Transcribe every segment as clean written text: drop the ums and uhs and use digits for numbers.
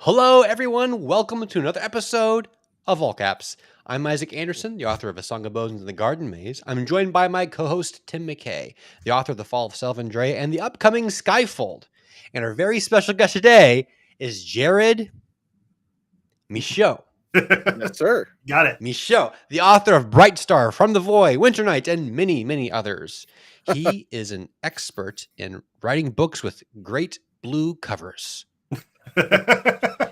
Hello, everyone. Welcome to another episode of All Caps. I'm Isaac Anderson, the author of A Song of Bones in the Garden Maze. I'm joined by my co-host, Tim McKay, the author of The Fall of Selvandre and the upcoming Skyfold. And our very special guest today is Jared Michaud. Yes, sir. Got it. Michaud, the author of Bright Star, From the Void, Winter Night, and many, many others. He is an expert in writing books with great blue covers.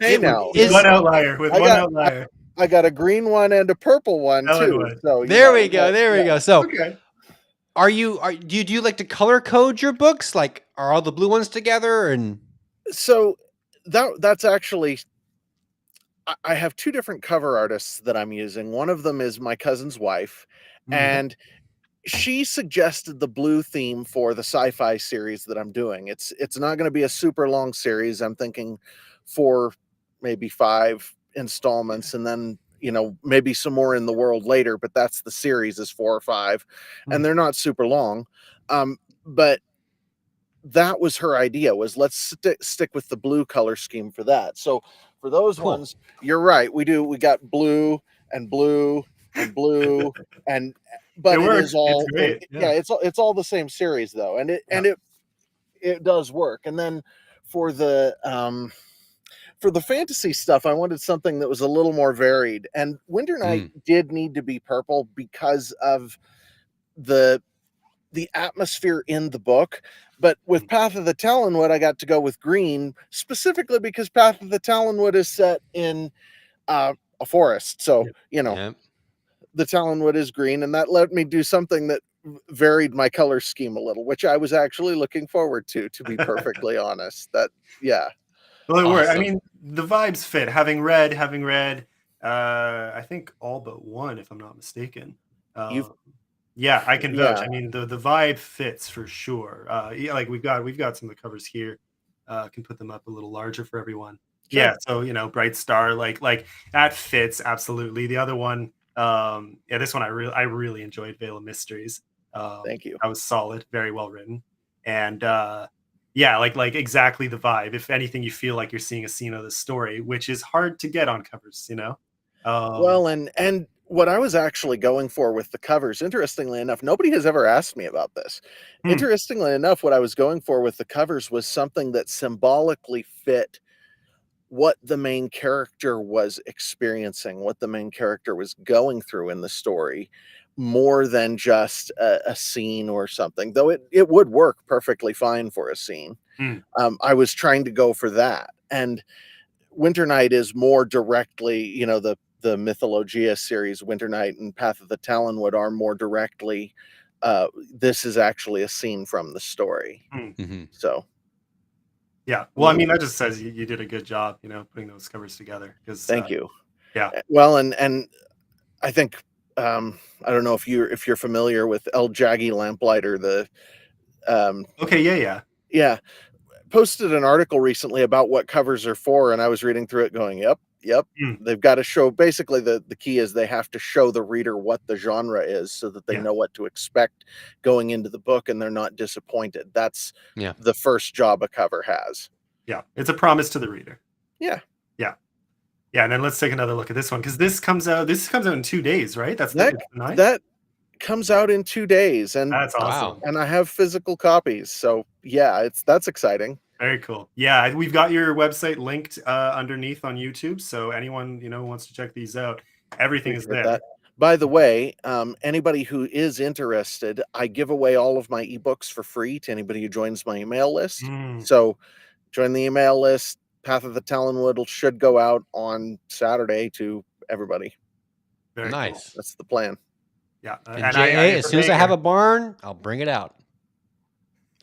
Hey, now. With one outlier. I got a green one and a purple one too. So There we go. So, Okay. do you like to color code your books? Like, are all the blue ones together? And So that's actually, I have two different cover artists that I'm using. One of them is my cousin's wife, and she suggested the blue theme for the sci-fi series that I'm doing. It's not going to be a super long series. I'm thinking 4, maybe 5 installments, and then maybe some more in the world later. But that's the series is 4 or 5, and they're not super long. But that was her idea, was let's stick with the blue color scheme for that. So for those ones, you're right. We got blue and blue and blue and. But it is all it's all the same series though, and it does work. And then for the fantasy stuff, I wanted something that was a little more varied. And Winter Night did need to be purple because of the atmosphere in the book. But with Path of the Talonwood, I got to go with green, specifically because Path of the Talonwood is set in a forest. So the Talonwood is green, and that let me do something that varied my color scheme a little, which I was actually looking forward to be perfectly honest. Well, it worked. I mean, the vibes fit. Having read, I think all but one, if I'm not mistaken. I can vouch. I mean, the vibe fits for sure. Like we've got some of the covers here. Can put them up a little larger for everyone. Sure. Yeah, so Bright Star, like that fits absolutely. The other one. This one I really enjoyed, Veil of Mysteries. Thank you. That was solid, very well written, and like exactly the vibe. If anything, you feel like you're seeing a scene of the story, which is hard to get on covers, Well, and what I was actually going for with the covers, interestingly enough, nobody has ever asked me about this. Interestingly enough, what I was going for with the covers was something that symbolically fit what the main character was experiencing, what the main character was going through in the story, more than just a scene or something, though it would work perfectly fine for a scene. I was trying to go for that. And Winter Night is more directly, the Mythologia series, Winter Night and Path of the Talonwood are more directly, this is actually a scene from the story. So yeah, well, I mean, that just says you did a good job, putting those covers together. Thank you. Yeah. Well, and I think I don't know if you're familiar with El Jaggy Lamplighter. Yeah, posted an article recently about what covers are for, and I was reading through it, going, yep. They've got to show. Basically, the key is they have to show the reader what the genre is, so that they know what to expect going into the book, and they're not disappointed. That's the first job a cover has. Yeah, it's a promise to the reader. Yeah, and then let's take another look at this one, because this comes out in 2 days, right? That comes out in 2 days, and that's awesome. And I have physical copies, so that's exciting. Very cool. Yeah, we've got your website linked underneath on YouTube, so anyone who wants to check these out, everything is there. By the way, anybody who is interested, I give away all of my ebooks for free to anybody who joins my email list. So join the email list. Path of the Talonwood should go out on Saturday to everybody. Very nice. Cool. That's the plan. Yeah. And JA, as soon as I have a barn, I'll bring it out.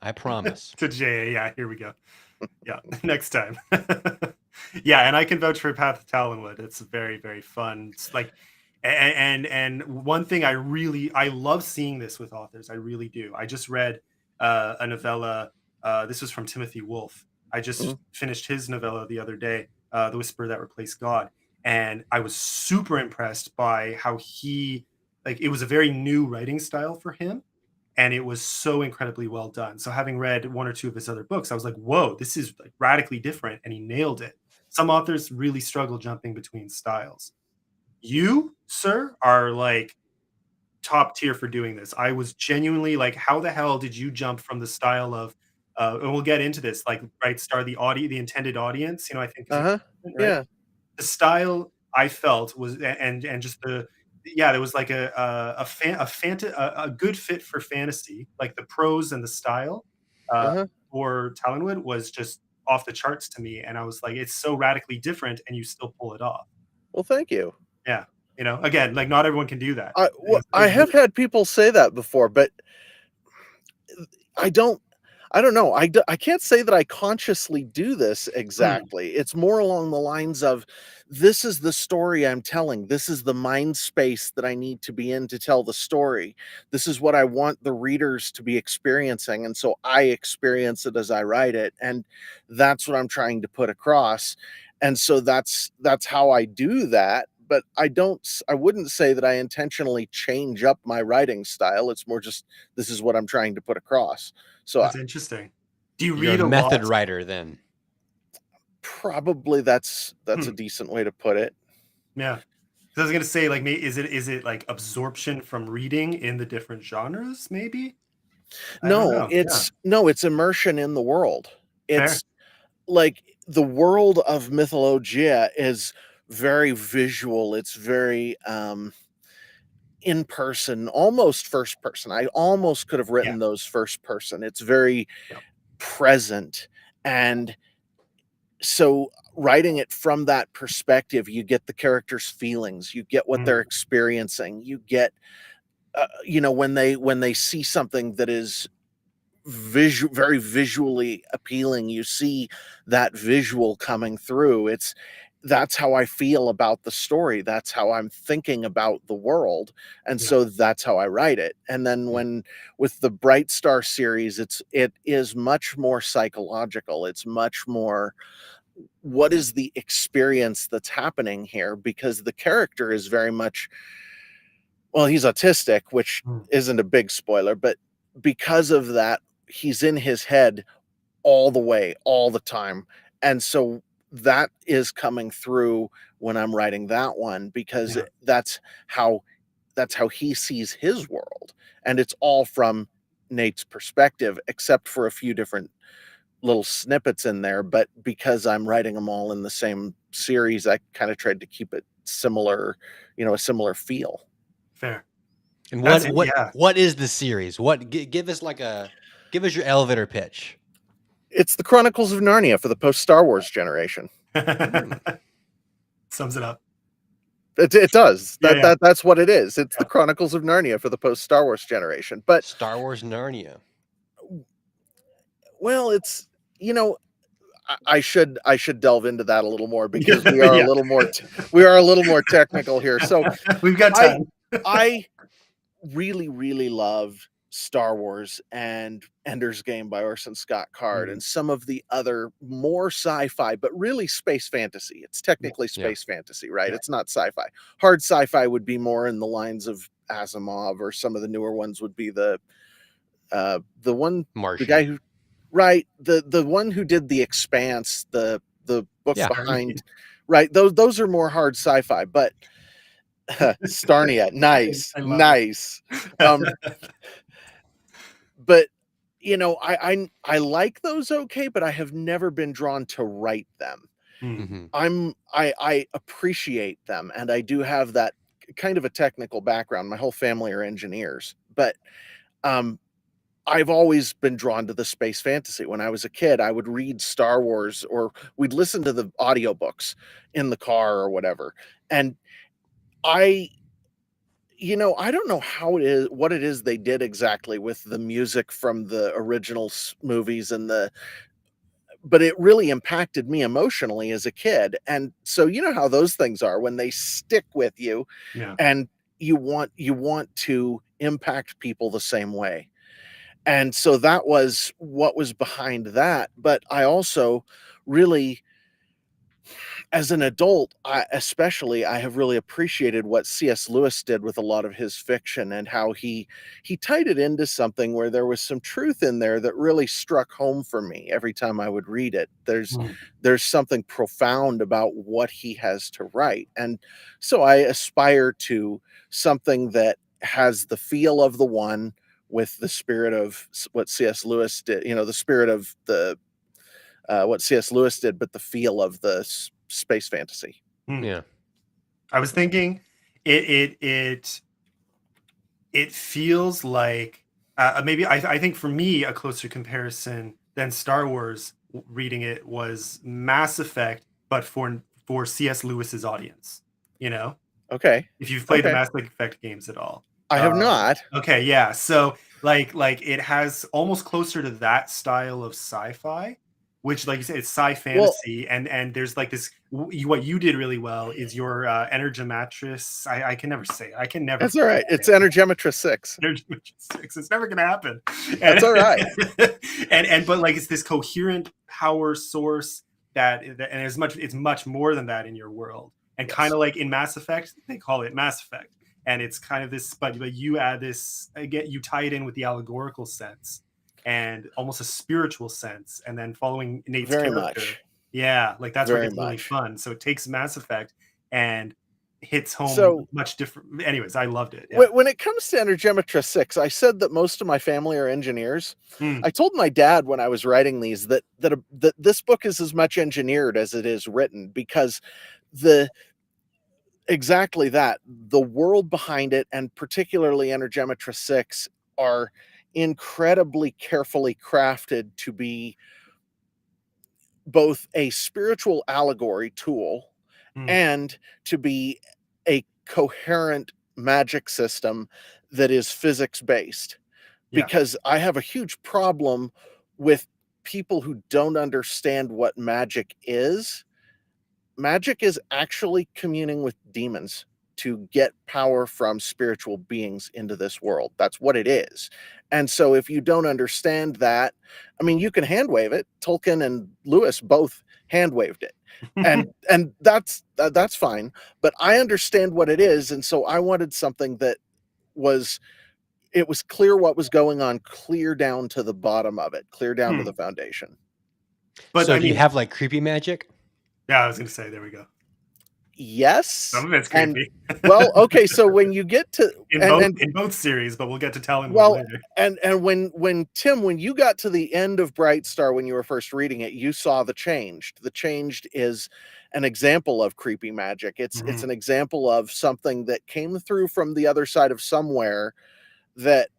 I promise. To JA, yeah, here we go. Yeah, next time. Yeah, and I can vouch for Path of Talonwood. It's very, very fun. It's like, and one thing I love seeing this with authors. I really do. I just read a novella. This was from Timothy Wolfe. I just finished his novella the other day, The Whisper That Replaced God, and I was super impressed by how it was a very new writing style for him. And it was so incredibly well done. So having read one or two of his other books, I was like, whoa, this is like radically different. And he nailed it. Some authors really struggle jumping between styles. You, sir, are like top tier for doing this. I was genuinely like, how the hell did you jump from the style of, and we'll get into this, like Bright Star, the intended audience, I think is Uh-huh. important, right? Yeah. The style I felt was, and just yeah, there was like a good fit for fantasy, like the prose and the style, uh, Uh-huh. for Talonwood was just off the charts to me, and I was like, it's so radically different, and you still pull it off. Well, thank you. Yeah, again, like not everyone can do that. I have had people say that before, but I don't I don't know. I can't say that I consciously do this Mm, exactly. It's more along the lines of, this is the story I'm telling. This is the mind space that I need to be in to tell the story. This is what I want the readers to be experiencing, and so I experience it as I write it, and that's what I'm trying to put across. And so that's how I do that, but I wouldn't say that I intentionally change up my writing style. It's more just, this is what I'm trying to put across. So that's interesting. Do you You're a read a method lot? writer then. probably that's a Hmm, decent way to put it. yeah. 'Cause I was gonna say, like, is it like absorption from reading in the different genres? Maybe I don't No, know. Yeah, it's immersion in the world. fair. It's like the world of mythologia is very visual. It's very in person, almost first person. I almost could have Yeah, written those first person. It's very yeah, present, and so writing it from that perspective, you get the characters' feelings, you get what they're mm, experiencing, you get when they see something that is very visually appealing, you see that visual coming through. That's how I feel about the story, that's how I'm thinking about the world, and yeah, so that's how I write it. And then Yeah. when with the Bright Star series, it is much more psychological. It's much more, what is the experience that's happening here, because the character is very much, well, he's autistic, which mm, isn't a big spoiler, but because of that, he's in his head all the way, all the time. And so that is coming through when I'm writing that one, because yeah, how that's how he sees his world. And it's all from Nate's perspective, except for a few different little snippets in there. But because I'm writing them all in the same series, I kind of tried to keep it similar, a similar feel. fair. And That's what it. what Yeah. what is the series? Give us your elevator pitch. It's the Chronicles of Narnia for the post Star Wars generation. Hmm. Sums it up. It does. Yeah, yeah, That's what it is. It's the yeah. Chronicles of Narnia for the post Star Wars generation. But Star Wars Narnia. well, it's you know I should delve into that a little more, because Yeah, yeah. we are a little more technical here. So We've got I time. I really, really love Star Wars and Ender's Game by Orson Scott Card, Mm, and some of the other more sci-fi, but really space fantasy. It's yeah, technically Yeah. space fantasy, right? yeah. It's not sci-fi. Hard sci-fi would be more in the lines of Asimov, or some of the newer ones would be the one the guy Martian. who right the one who did The Expanse, the book Yeah. behind, right? Those are more hard sci-fi, but Starnia, nice, I love nice. Um, it. but I like those okay, but I have never been drawn to write them. Mm, Hmm. I appreciate them, and I do have that kind of a technical background. My whole family are engineers, but um I've always been drawn to the space fantasy. When I was a kid, I would read Star Wars, or we'd listen to the audiobooks in the car or whatever. And I I don't know what it is they did exactly with the music from the original movies, but it really impacted me emotionally as a kid. And so you know how those things are when they stick with you, yeah, and you want to impact people the same way. And so that was what was behind that. But I also really as an adult, especially, I have really appreciated what C.S. Lewis did with a lot of his fiction, and how he tied it into something where there was some truth in there that really struck home for me every time I would read it. There's something profound about what he has to write, and so I aspire to something that has the feel of the one with the spirit of what C.S. Lewis did. The spirit of the what C.S. Lewis did, but the feel of the space fantasy. Yeah. I was thinking it feels like maybe I think for me a closer comparison than Star Wars reading it was Mass Effect, but for C.S. Lewis's audience. Okay. If you've played the Okay. Mass Effect games at all. I have not. Okay, yeah. So like it has almost closer to that style of sci-fi, which, like you said, it's sci-fantasy, and there's like this. What you did really well is your Energematris. I can never say it. I can never. That's all right. It's Energematris 6. Energematris 6. It's never gonna happen. That's all right. But like it's this coherent power source and it's much more than that in your world. And kind of like in Mass Effect, they call it Mass Effect. And it's kind of this, but you add this, again, you tie it in with the allegorical sense and almost a spiritual sense. And then following Nate's Very character. much. Yeah, like that's where Very it gets really much. fun. So it takes Mass Effect and hits home So- much different. Anyways, I loved it. Yeah. When it comes to Energematris 6, I said that most of my family are engineers. I told my dad when I was writing these that this book is as much engineered as it is written, because exactly that. The world behind it, and particularly Energematris 6, are incredibly carefully crafted to be both a spiritual allegory tool and to be a coherent magic system that is physics based. Yeah. Because I have a huge problem with people who don't understand what magic is. Magic is actually communing with demons to get power from spiritual beings into this world. That's what it is. And so if you don't understand that, I mean, you can hand wave it. Tolkien and Lewis both hand waved it. And that's fine, but I understand what it is, and so I wanted something that was clear what was going on, clear down to the bottom of it, clear down to the foundation. But so do you have like creepy magic? Yeah, I was gonna say, there we go. Yes. Some of it's creepy. Well, okay, so when you get to in both series, but we'll get to Talonwood later. And when Tim, when you got to the end of Bright Star, when you were first reading it, you saw the Changed. The Changed is an example of creepy magic. It's an example of something that came through from the other side of somewhere that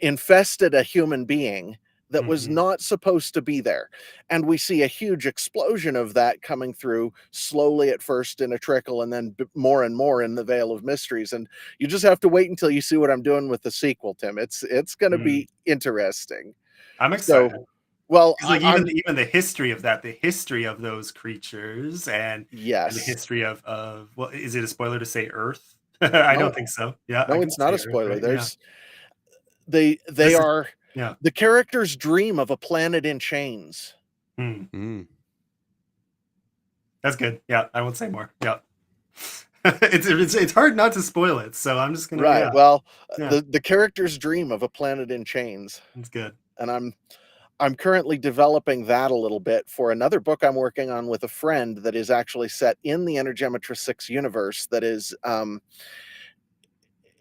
infested a human being that was not supposed to be there. And we see a huge explosion of that coming through slowly at first in a trickle, and then more and more in the Veil of Mysteries. And you just have to wait until you see what I'm doing with the sequel, Tim. It's going to be interesting. I'm excited. So, well, like even the history of that, the history of those creatures, and yes, and the history of well, is it a spoiler to say Earth? I don't think so. Yeah, no, it's not a spoiler. Earth, right? They are the character's dream of a planet in chains. That's good. Yeah, I won't say more. Yeah. it's hard not to spoil it, so I'm just gonna. Right. Yeah. Well, the character's dream of a planet in chains. It's good. And I'm currently developing that a little bit for another book I'm working on with a friend that is actually set in the Energematris 6 universe. That is,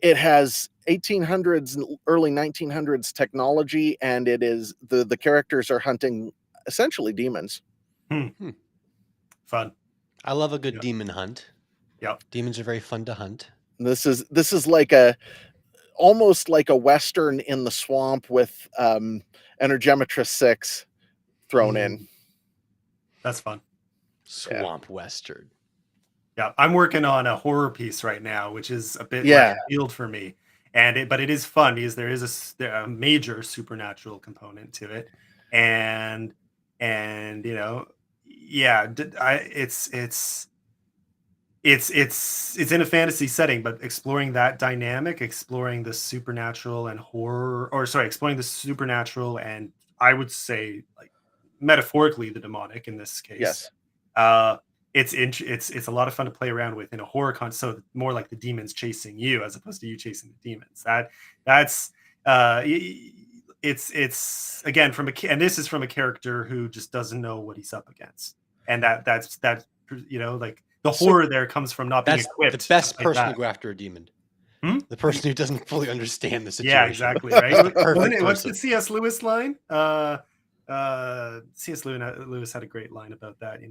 it has 1800s and early 1900s technology, and it is the characters are hunting essentially demons. Fun. I love a good demon hunt. Yep. Demons are very fun to hunt. This is like almost like a Western in the swamp with Energematris 6 thrown in. That's fun. Swamp Western. Yeah, I'm working on a horror piece right now, which is a bit left field for me, but it is fun because there is a major supernatural component to it, and it's in a fantasy setting, but exploring that dynamic, exploring the supernatural and horror, exploring the supernatural and I would say like metaphorically the demonic in this case. Yes. it's a lot of fun to play around with in a horror so more like the demons chasing you as opposed to you chasing the demons. That's it's again from and this is from a character who just doesn't know what he's up against, and that's like the horror there comes from not being That's equipped. the best like person that. to go after a demon. Hmm? The person who doesn't fully understand the situation. Yeah, exactly. Right. Perfect What's person. the C.S. Lewis line? C.S. Lewis had a great line about that.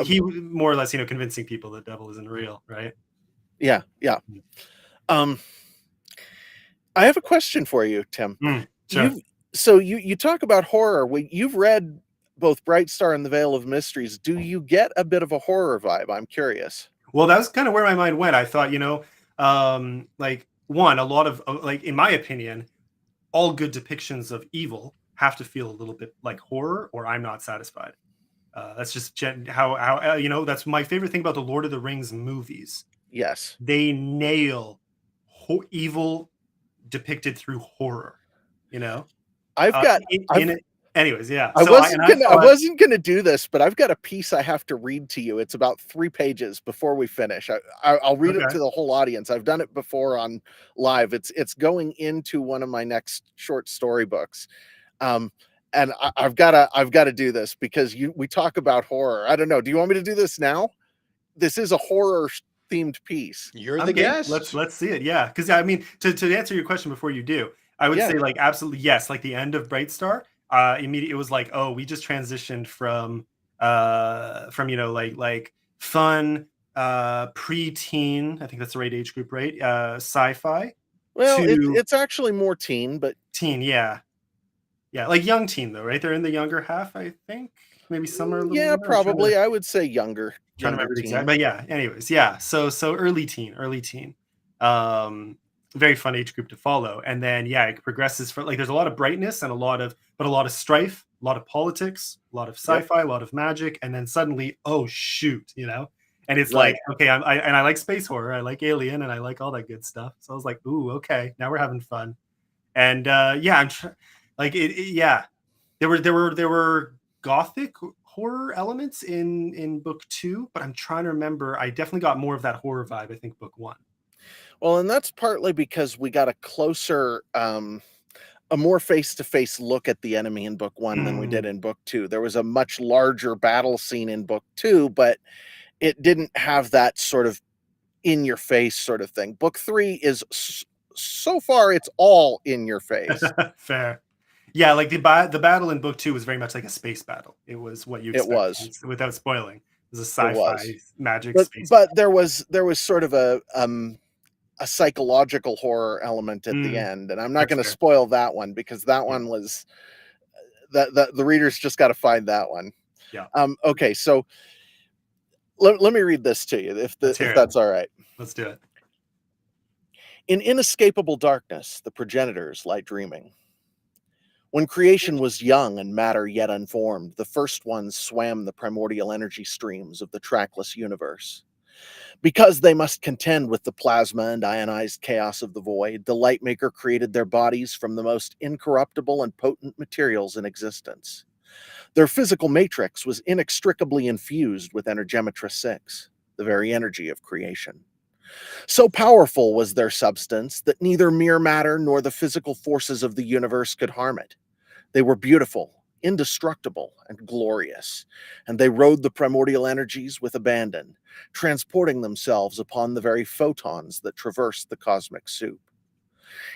He more or less, convincing people the devil isn't real, right? Yeah. I have a question for you, Tim. Sure. You talk about horror. You've read both Bright Star and The Veil of Mysteries. Do you get a bit of a horror vibe? I'm curious. Well, that's kind of where my mind went. I thought, like a lot of like, in my opinion, all good depictions of evil have to feel a little bit like horror, or I'm not satisfied. That's just how that's my favorite thing about the Lord of the Rings movies. Yes, they nail evil depicted through horror. I've got in it. Anyways, yeah. I wasn't gonna do this, but I've got a piece I have to read to you. It's about 3 pages before we finish. I'll read it to the whole audience. I've done it before on live. It's going into one of my next short story books. And I've got to do this because we talk about horror. I don't know. Do you want me to do this now? This is a horror themed piece. You're the guest. Let's see it. Yeah, because I mean, to answer your question before you do, I would say like absolutely yes. Like the end of Bright Star, immediately it was like, oh, we just transitioned from like fun pre-teen. I think that's the right age group, right? Sci-fi. Well, it's actually more teen, but teen, yeah, like young teen though, right? They're in the younger half, I think. Maybe somewhere. Yeah, probably. I would say younger. Trying to remember the exact, but yeah. Anyways, yeah. So early teen. Very fun age group to follow, and then it progresses for like there's a lot of brightness and a lot of strife, a lot of politics, a lot of sci-fi, a lot of magic, and then suddenly, oh shoot, and it's like okay, I like space horror, I like Alien, and I like all that good stuff. So I was like, ooh, okay, now we're having fun, and I'm like it. There were gothic horror elements in book 2, but I'm trying to remember. I definitely got more of that horror vibe, I think, book 1. Well, and that's partly because we got a closer, a more face-to-face look at the enemy in book 1 than we did in book 2. There was a much larger battle scene in book 2, but it didn't have that sort of in-your-face sort of thing. Book 3 is, so far, it's all in your face. Fair. Yeah, like the battle in book 2 was very much like a space battle. It was what you expected. It was. Without spoiling. It was a sci-fi magic space but there was sort of a psychological horror element at the end, and I'm not going to spoil that one because that one was the readers just got to find that one. Yeah. Okay, so let me read this to you if that's all right. Let's do it. In inescapable darkness, the progenitors lie dreaming. When creation was young and matter yet unformed, the first ones swam the primordial energy streams of the trackless universe. Because they must contend with the plasma and ionized chaos of the void, the Lightmaker created their bodies from the most incorruptible and potent materials in existence. Their physical matrix was inextricably infused with Energemetra 6, the very energy of creation. So powerful was their substance that neither mere matter nor the physical forces of the universe could harm it. They were beautiful, indestructible, and glorious, and they rode the primordial energies with abandon, transporting themselves upon the very photons that traversed the cosmic soup.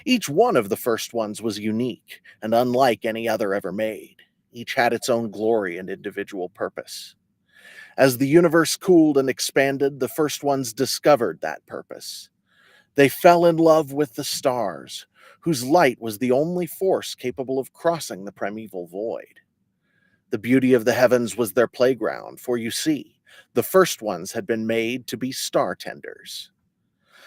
Each one of the first ones was unique and unlike any other ever made. Each had its own glory and individual purpose. As the universe cooled and expanded, the first ones discovered that purpose. They fell in love with the stars, whose light was the only force capable of crossing the primeval void. The beauty of the heavens was their playground, for you see, the first ones had been made to be star tenders.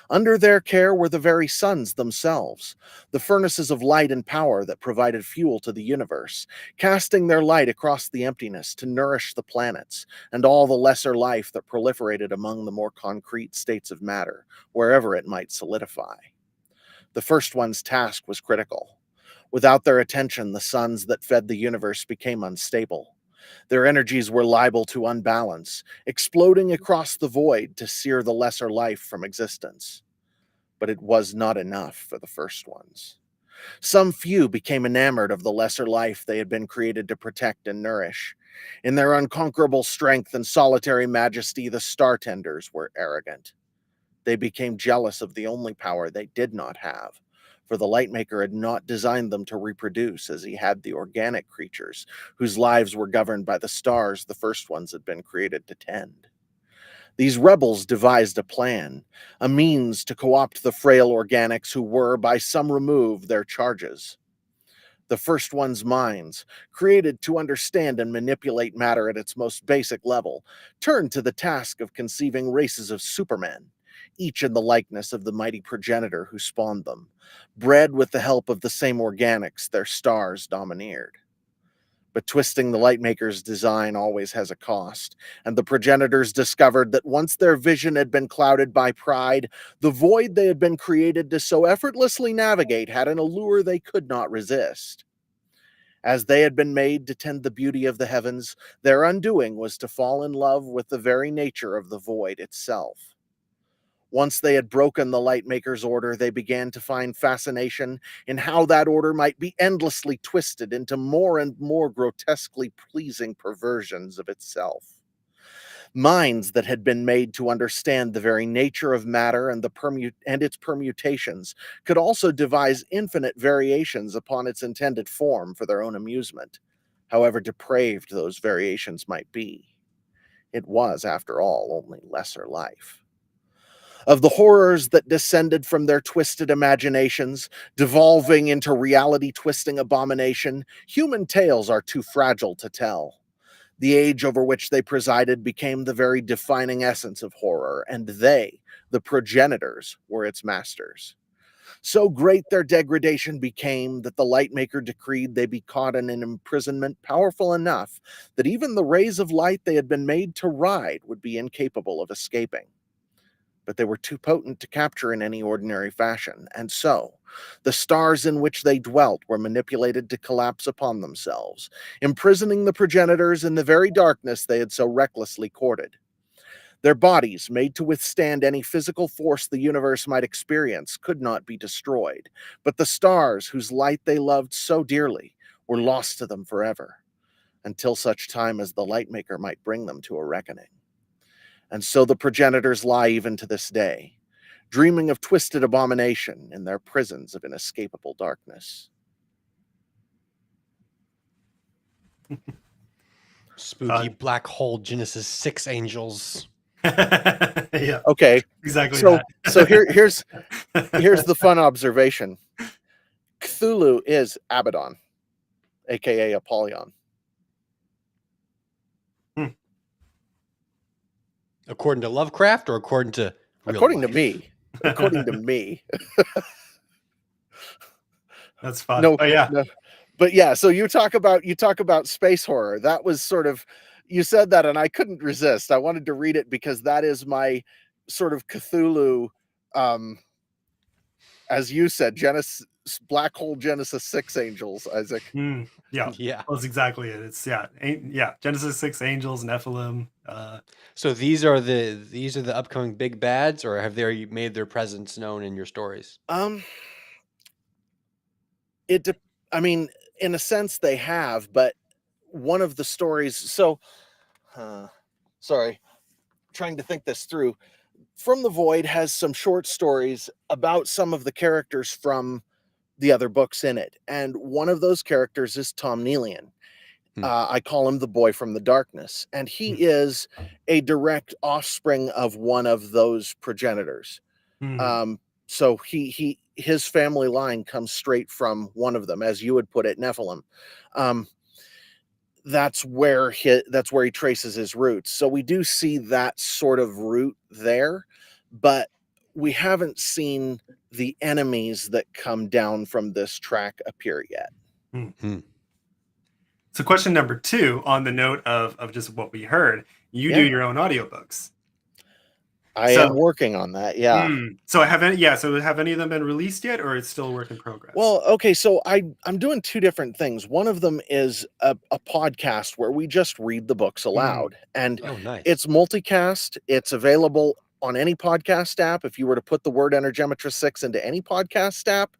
Under their care were the very suns themselves, the furnaces of light and power that provided fuel to the universe, casting their light across the emptiness to nourish the planets and all the lesser life that proliferated among the more concrete states of matter, wherever it might solidify. The first one's task was critical. Without their attention, the suns that fed the universe became unstable. Their energies were liable to unbalance, exploding across the void to sear the lesser life from existence. But it was not enough for the first ones. Some few became enamored of the lesser life they had been created to protect and nourish. In their unconquerable strength and solitary majesty, the Star Tenders were arrogant. They became jealous of the only power they did not have, for the Lightmaker had not designed them to reproduce as he had the organic creatures, whose lives were governed by the stars the first ones had been created to tend. These rebels devised a plan, a means to co-opt the frail organics who were, by some remove, their charges. The first one's minds, created to understand and manipulate matter at its most basic level, turned to the task of conceiving races of supermen, each in the likeness of the mighty progenitor who spawned them, bred with the help of the same organics their stars domineered. But twisting the Lightmaker's design always has a cost, and the progenitors discovered that once their vision had been clouded by pride, the void they had been created to so effortlessly navigate had an allure they could not resist. As they had been made to tend the beauty of the heavens, their undoing was to fall in love with the very nature of the void itself. Once they had broken the Lightmaker's order, they began to find fascination in how that order might be endlessly twisted into more and more grotesquely pleasing perversions of itself. Minds that had been made to understand the very nature of matter and its permutations could also devise infinite variations upon its intended form for their own amusement, however depraved those variations might be. It was, after all, only lesser life. Of the horrors that descended from their twisted imaginations, devolving into reality-twisting abomination, human tales are too fragile to tell. The age over which they presided became the very defining essence of horror, and they, the progenitors, were its masters. So great their degradation became that the Lightmaker decreed they be caught in an imprisonment powerful enough that even the rays of light they had been made to ride would be incapable of escaping. But they were too potent to capture in any ordinary fashion, and so the stars in which they dwelt were manipulated to collapse upon themselves, imprisoning the progenitors in the very darkness they had so recklessly courted. Their bodies, made to withstand any physical force the universe might experience, could not be destroyed, but the stars whose light they loved so dearly were lost to them forever, until such time as the Lightmaker might bring them to a reckoning. And so the progenitors lie even to this day, dreaming of twisted abomination in their prisons of inescapable darkness. Spooky black hole Genesis 6 angels. Yeah. Okay. Exactly. So here's the fun observation. Cthulhu is Abaddon, aka Apollyon. According to Lovecraft or according to real According life? to me. According to me. That's fun. No, Oh yeah. no. But yeah, so you talk about space horror. That was sort of, you said that and I couldn't resist. I wanted to read it because that is my sort of Cthulhu, as you said, Genesis black hole Genesis 6 angels, Isaac. Yeah. Yeah. That's exactly it. It's Genesis 6 angels, Nephilim. So these are the upcoming big bads, or have they made their presence known in your stories? I mean, in a sense they have, but one of the stories, sorry, trying to think this through. From the Void has some short stories about some of the characters from the other books in it, and one of those characters is Tom Neelian. I call him the boy from the darkness, and he is a direct offspring of one of those progenitors. So his family line comes straight from one of them, as you would put it, Nephilim. That's where he traces his roots. So we do see that sort of root there, but we haven't seen the enemies that come down from this track appear yet. So question number 2, on the note of just what we heard, you do your own audiobooks. I am working on that. Yeah. So have any of them been released yet, or it's still a work in progress? Well, okay, so I'm doing two different things. One of them is a podcast where we just read the books aloud, and Oh, nice. it's multicast. It's available on any podcast app. If you were to put the word Energemetra 6 into any podcast app,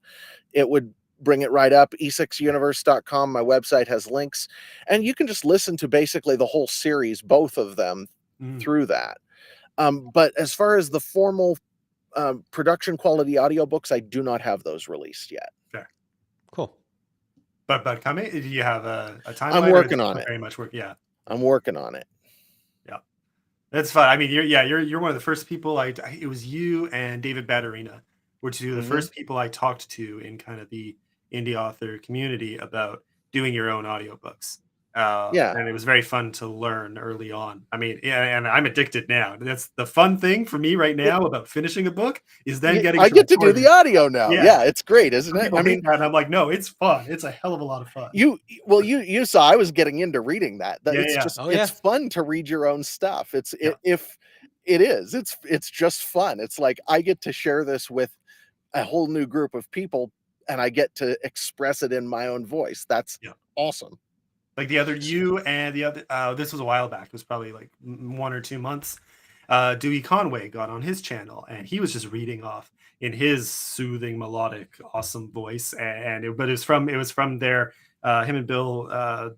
it would bring it right up. e6universe.com. My website has links, and you can just listen to basically the whole series, both of them, through that. But as far as the formal production quality audiobooks, I do not have those released yet. Fair. Cool. But coming, do you have a timeline? I'm working on it. Very much work. Yeah. I'm working on it. Yeah. That's fun. I mean, you're one of the first people it was you and David Batterina were two of the first people I talked to in kind of the indie author community about doing your own audiobooks. And it was very fun to learn early on. I mean, and I'm addicted now. That's the fun thing for me right now about finishing a book is then getting. I get to do the audio now. Yeah, it's great, isn't it? I mean, and I'm like, no, it's fun. It's a hell of a lot of fun. You saw I was getting into reading that. It's fun to read your own stuff. It's just fun. It's like I get to share this with a whole new group of people, and I get to express it in my own voice. That's awesome. Like the other this was a while back. It was probably like 1 or 2 months. Dewey Conway got on his channel, and he was just reading off in his soothing, melodic, awesome voice. It was from their him and Bill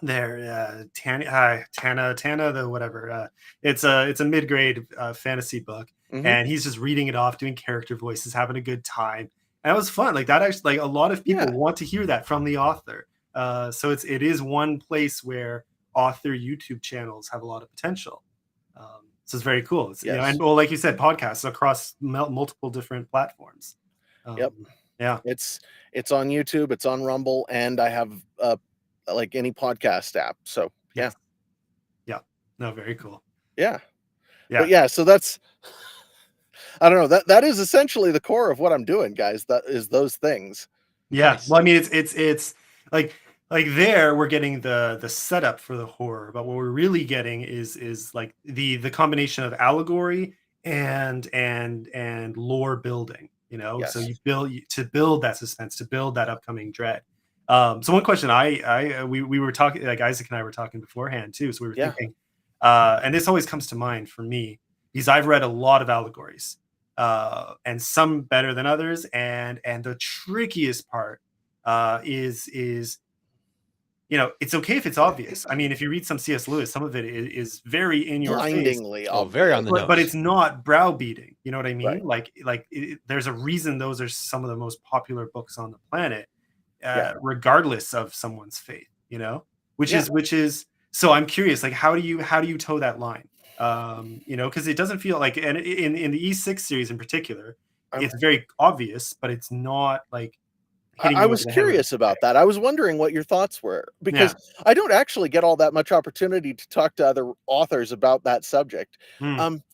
their Tana the whatever. It's a mid-grade fantasy book, and he's just reading it off, doing character voices, having a good time. And it was fun. Like that actually, like a lot of people want to hear that from the author. So it is one place where author YouTube channels have a lot of potential. So it's very cool. It's, and like you said, podcasts across multiple different platforms. Yeah, it's on YouTube, it's on Rumble, and I have like any podcast app. So yeah, no, very cool. But so that's I don't know, that is essentially the core of what I'm doing, guys. That is those things. Yeah, nice. Well, I mean, it's like there we're getting the setup for the horror, but what we're really getting is like the combination of allegory and lore building. So you build that suspense, to build that upcoming dread. So one question we were talking, like Isaac and I were talking beforehand too. So we were thinking, and this always comes to mind for me because I've read a lot of allegories, and some better than others, and the trickiest part is it's okay if it's obvious. I mean, if you read some C.S. Lewis, some of it is very in your blindingly face. Very on the nose. But it's not browbeating. You know what I mean? Right. There's a reason those are some of the most popular books on the planet, regardless of someone's faith. Which is. So I'm curious, like, how do you toe that line? Because it doesn't feel like, and in the E6 series in particular, it's very obvious, but it's not like. I was curious about that. I was wondering what your thoughts were, because I don't actually get all that much opportunity to talk to other authors about that subject.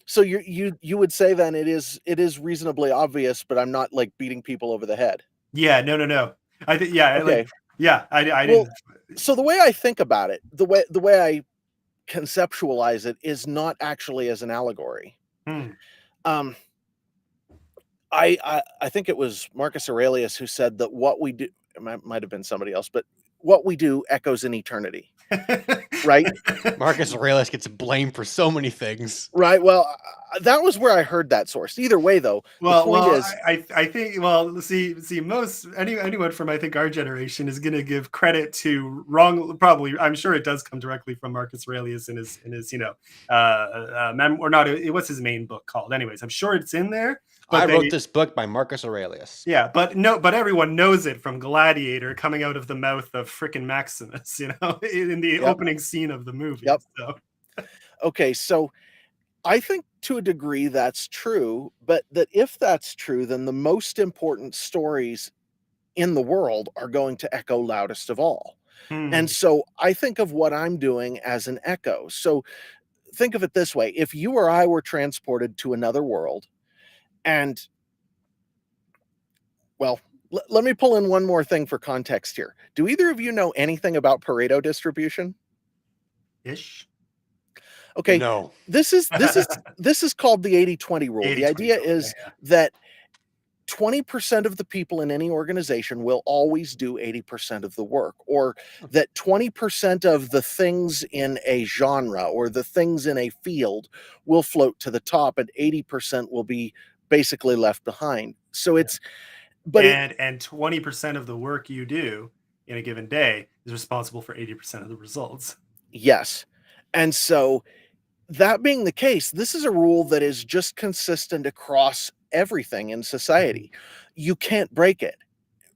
So you would say then it is reasonably obvious, but I'm not like beating people over the head. Yeah, no. I think okay. I didn't. So the way I think about it, the way I conceptualize it is not actually as an allegory. I think it was Marcus Aurelius who said that what we do, it might have been somebody else, but what we do echoes in eternity. Right? Marcus Aurelius gets blamed for so many things. Right. Well, that was where I heard that source. Either way, though, the point is, I think. Well, see, anyone from I think our generation is going to give credit to wrong. Probably, I'm sure it does come directly from Marcus Aurelius in his or not. What's his main book called? Anyways, I'm sure it's in there. I wrote this book by Marcus Aurelius. Yeah, but everyone knows it from Gladiator coming out of the mouth of frickin' Maximus, in the opening scene of the movie. Yep. So. Okay, so I think to a degree that's true, but that if that's true, then the most important stories in the world are going to echo loudest of all. And so I think of what I'm doing as an echo. So think of it this way. If you or I were transported to another world, and, well, let me pull in one more thing for context here. Do either of you know anything about Pareto distribution? Ish. Okay, No. this is called the 80-20 rule. The 80-20 idea rule, is yeah. that 20% of the people in any organization will always do 80% of the work, or that 20% of the things in a genre or the things in a field will float to the top and 80% will be basically left behind. So it's, but and 20% of the work you do in a given day is responsible for 80% of the results. yes. And so that being the case, this is a rule that is just consistent across everything in society. You can't break it.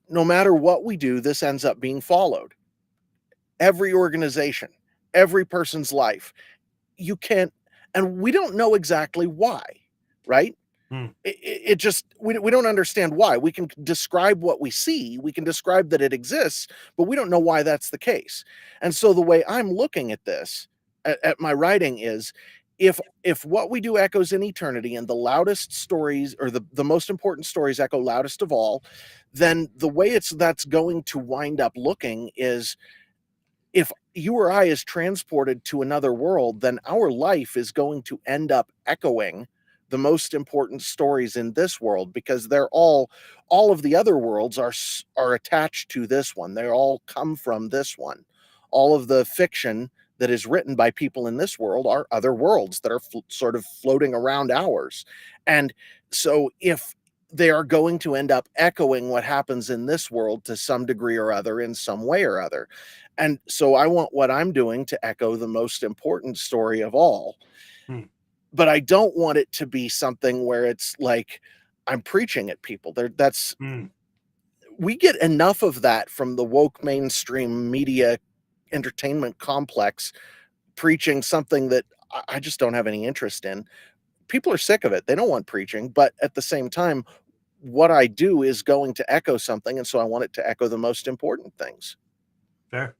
No matter what we do, this ends up being followed. Every organization, every person's life. You can't, and we don't know exactly why, right? Hmm. It just, we don't understand why. We can describe what we see, we can describe that it exists, but we don't know why that's the case. And so the way I'm looking at this, at my writing, is if what we do echoes in eternity and the loudest stories, or the most important stories, echo loudest of all, then the way that's going to wind up looking is, if you or I is transported to another world, then our life is going to end up echoing the most important stories in this world, because they're all of the other worlds are attached to this one. They all come from this one. All of the fiction that is written by people in this world are other worlds that are sort of floating around ours. And so if they are going to end up echoing what happens in this world to some degree or other, in some way or other. And so I want what I'm doing to echo the most important story of all. Hmm. But I don't want it to be something where it's like I'm preaching at people. Hmm. We get enough of that from the woke mainstream media entertainment complex, preaching something that I just don't have any interest in. People are sick of it. They don't want preaching, but at the same time, what I do is going to echo something, and so I want it to echo the most important things. Fair.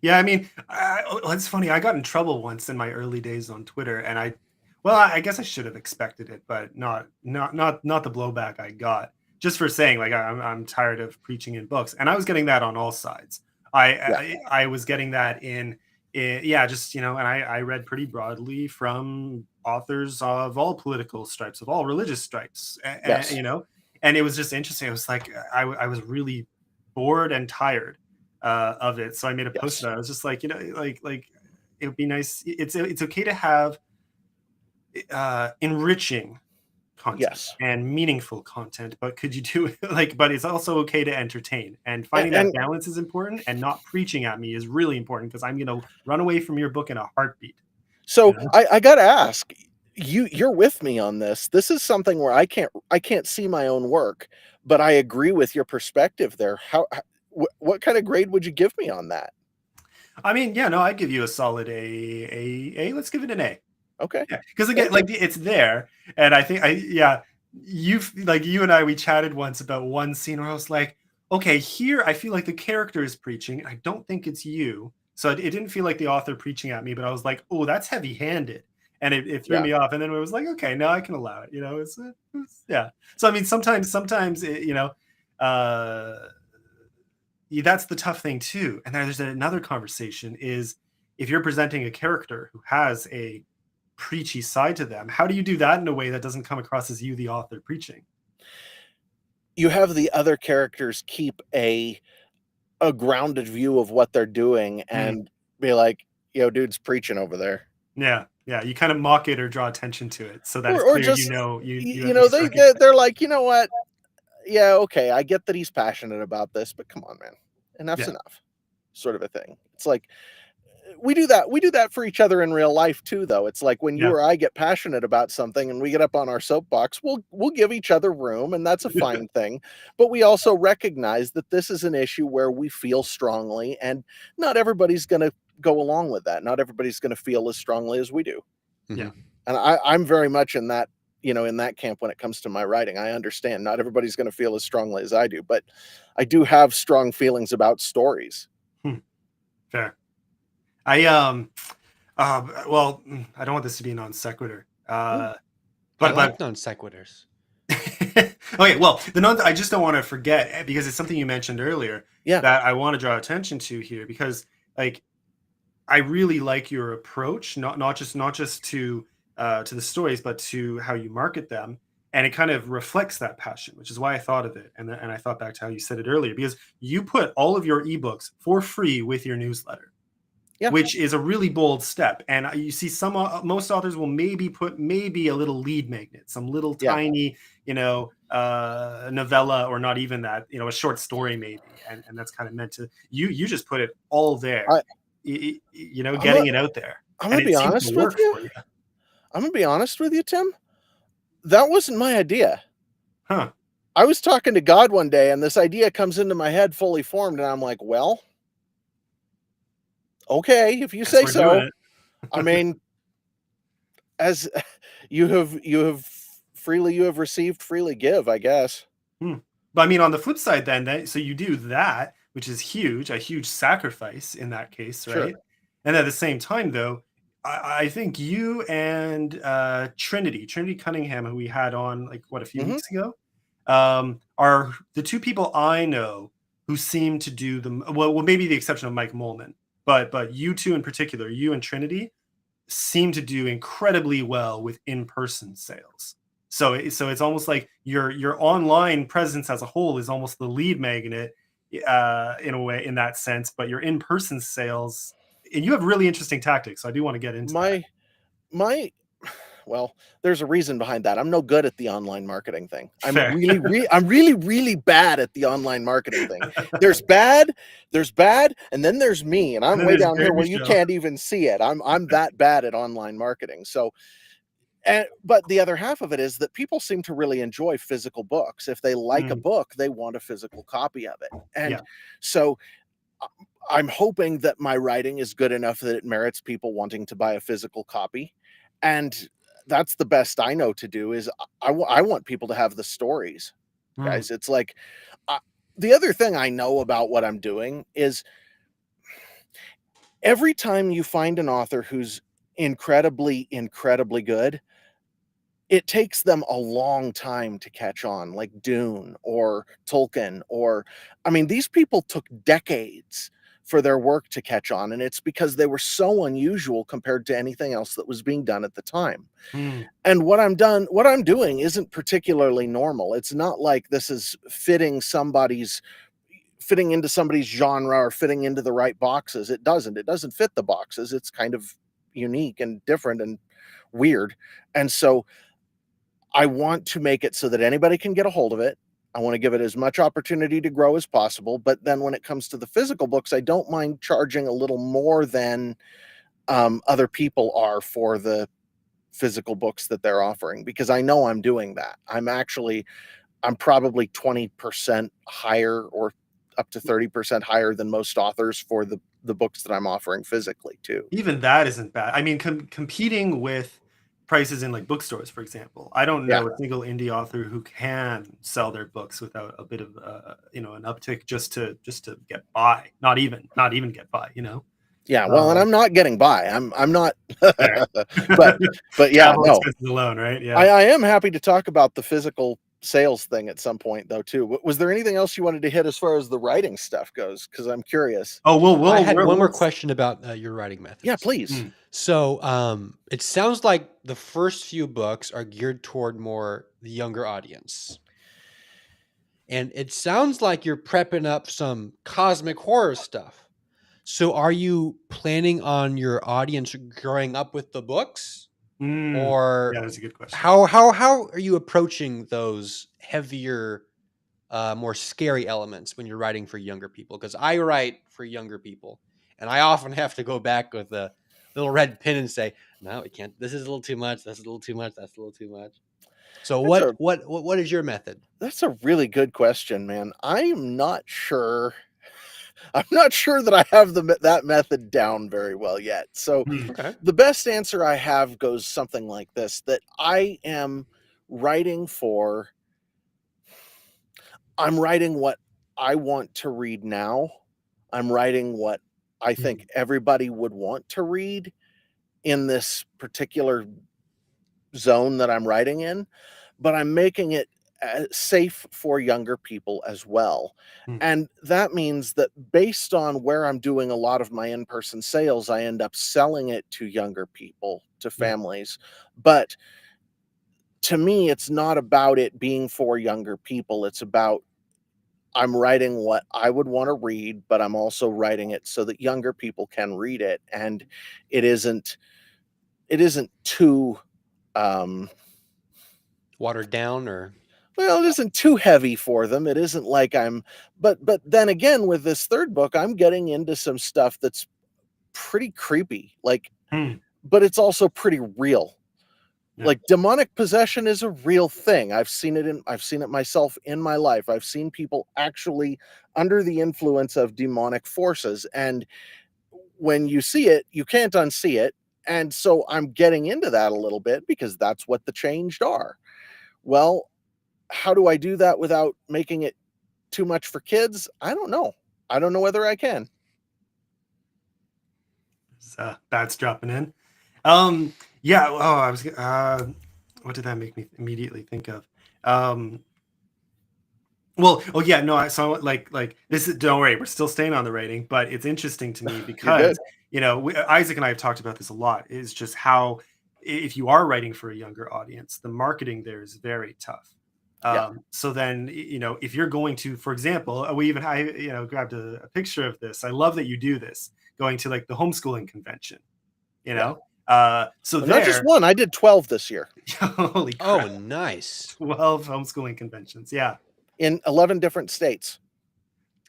Yeah, I mean, it's funny. I got in trouble once in my early days on Twitter, and I guess I should have expected it, but not the blowback I got, just for saying like I'm tired of preaching in books, and I was getting that on all sides. Yeah. I was getting that yeah, just and I read pretty broadly from authors of all political stripes, of all religious stripes, Yes. and it was just interesting. It was like I was really bored and tired of it. So I made a post Yes. about it. I was just like, like it would be nice. It's okay to have enriching content Yes. and meaningful content, but could you do but it's also okay to entertain, and finding that And balance is important, and not preaching at me is really important, because I'm gonna run away from your book in a heartbeat. so You I gotta ask, you're with me on this. This is something where I can't see my own work, but I agree with your perspective there. What kind of grade would you give me on that? I mean, yeah, no, I'd give you a solid A. Let's give it an A. Okay. Yeah, because again, Okay. like it's there, and I think you and I, we chatted once about one scene where I was like, okay, here I feel like the character is preaching. I don't think it's you, so it didn't feel like the author preaching at me, but I was like, oh, that's heavy-handed, and it threw Yeah. me off. And then it was like, okay, now I can allow it. Yeah. So I mean, sometimes uh, that's the tough thing too. And there's another conversation is, if you're presenting a character who has a preachy side to them, how do you do that in a way that doesn't come across as you, the author, preaching? You have the other characters keep a grounded view of what they're doing Mm, and be like, yo, dude's preaching over there. yeah, yeah. You kind of mock it or draw attention to it so that it's Or clear just, you at least recognize. they're like, you know what? Yeah, okay, I get that he's passionate about this, but come on, man. Enough's Yeah, enough. Sort of a thing. It's like we do that for each other in real life too, though. It's like when you yeah. or I get passionate about something and we get up on our soapbox, we'll give each other room, and that's a fine thing. But we also recognize that this is an issue where we feel strongly, and not everybody's gonna go along with that. Not everybody's gonna feel as strongly as we do. Yeah. And I'm very much in that, in that camp when it comes to my writing. I understand not everybody's gonna feel as strongly as I do, but I do have strong feelings about stories. Hmm, fair. I well, I don't want this to be a non sequitur. Mm, I But like non sequiturs. okay, well, the non I just don't want to forget, because it's something you mentioned earlier yeah. that I want to draw attention to here, because like I really like your approach, not just to the stories, but to how you market them, and it kind of reflects that passion, which is why I thought of it, and I thought back to how you said it earlier, because you put all of your ebooks for free with your newsletter, Yeah. which is a really bold step. And you see, most authors will maybe put maybe a little lead magnet, some little Yeah. tiny, novella, or not even that, a short story maybe, and that's kind of meant to you just put it all there, I, I'm getting it out there, I'm and gonna it be seems to honest with work you. for you. I'm gonna be honest with you, Tim. That wasn't my idea. Huh? I was talking to God one day, and this idea comes into my head fully formed, and I'm like, well, okay, if you Guess say we're doing so. it. I mean, as you have freely you have received, freely give, I guess. Hmm. But I mean, on the flip side, then, so you do that, which is huge, a huge sacrifice in that case, Sure. right? And at the same time, though, I think you and Trinity Cunningham, who we had on like a few Hmm. weeks ago, are the two people I know who seem to do them well. Maybe the exception of Mike Molman, but you two in particular, you and Trinity, seem to do incredibly well with in-person sales. So it's almost like your online presence as a whole is almost the lead magnet, in a way, in that sense. But your in-person sales, and you have really interesting tactics. So I do want to get into that. My well, there's a reason behind that. I'm no good at the online marketing thing. Fair. I'm really bad at the online marketing thing. There's bad, and then there's me, and And I'm then way there's down here Jerry where you Michaud. can't even see it. I'm that bad at online marketing. So, but the other half of it is that people seem to really enjoy physical books. If they like a Mm, book, they want a physical copy of it. And yeah. so I'm hoping that my writing is good enough that it merits people wanting to buy a physical copy. And that's the best I know to do is I want people to have the stories, Mm, guys. It's like uh, the other thing I know about what I'm doing is every time you find an author who's incredibly good, it takes them a long time to catch on, like Dune or Tolkien, or I mean, these people took decades for their work to catch on, and it's because they were so unusual compared to anything else that was being done at the time. mm, And what I'm doing isn't particularly normal. It's not like this is fitting into somebody's genre or fitting into the right boxes. It doesn't fit the boxes. It's kind of unique and different and weird. And so I want to make it so that anybody can get a hold of it. I want to give it as much opportunity to grow as possible. But then when it comes to the physical books, I don't mind charging a little more than other people are for the physical books that they're offering, because I know I'm doing that. I'm probably 20% higher or up to 30% higher than most authors for the books that I'm offering physically too. even that isn't bad. I mean, competing with prices in like bookstores, for example. I don't Yeah. know a single indie author who can sell their books without a bit of an uptick just to get by. Not even get by. Yeah, well, and Um, I'm not getting by. I'm not Fair. but yeah, Travel no. expenses alone, right? Yeah. I am happy to talk about the physical sales thing at some point though too. Was there anything else you wanted to hit as far as the writing stuff goes? Because I'm curious. Oh, I had one more we'll question about your writing Yeah, methods. please. So, it sounds like the first few books are geared toward more the younger audience. And it sounds like you're prepping up some cosmic horror stuff. So, are you planning on your audience growing up with the books? yeah, Or that's a good question. how are you approaching those heavier, more scary elements when you're writing for younger people? Because I write for younger people, and I often have to go back with a little red pen and say, "No, we can't. This is a little too much. That's a little too much. That's a little too much." So, That's what is your method? a really good question, man. I'm not sure. I'm not sure that I have that method down very well yet. So Hmm. Okay. the best answer I have goes something like this: that I am writing for I'm writing what I want to read now. I'm writing what I think Hmm. everybody would want to read in this particular zone that I'm writing in, but I'm making it safe for younger people as well. Hmm. And that means that based on where I'm doing a lot of my in-person sales, I end up selling it to younger people, to Yeah. families. But to me, it's not about it being for younger people. It's about I'm writing what I would want to read, but I'm also writing it so that younger people can read it. And it isn't too Watered down, or well, it isn't too heavy for them. It isn't like but then again, with this third book, I'm getting into some stuff that's pretty creepy. Like, Hmm. but it's also pretty real. Yeah. Like, demonic possession is a real thing. I've seen it myself in my life. I've seen people actually under the influence of demonic forces. And when you see it, you can't unsee it. And so I'm getting into that a little bit because that's what the changed are. Well, how do I do that without making it too much for kids? I don't know. I don't know whether I can. That's dropping in. Yeah. Oh, I was. What did that make me immediately think of? Well, oh yeah, no, I saw like this is, don't worry, we're still staying on the rating, but it's interesting to me You're because good. Isaac and I have talked about this a lot. Is just how if you are writing for a younger audience, the marketing there is very tough. Yeah. So then if you're going to, for example, I grabbed a picture of this. I love that you do this, going to like the homeschooling convention. Yeah. So Well, not just there, one. I did 12 this year holy oh, crap, nice. 12 homeschooling conventions. Yeah. in 11 different states.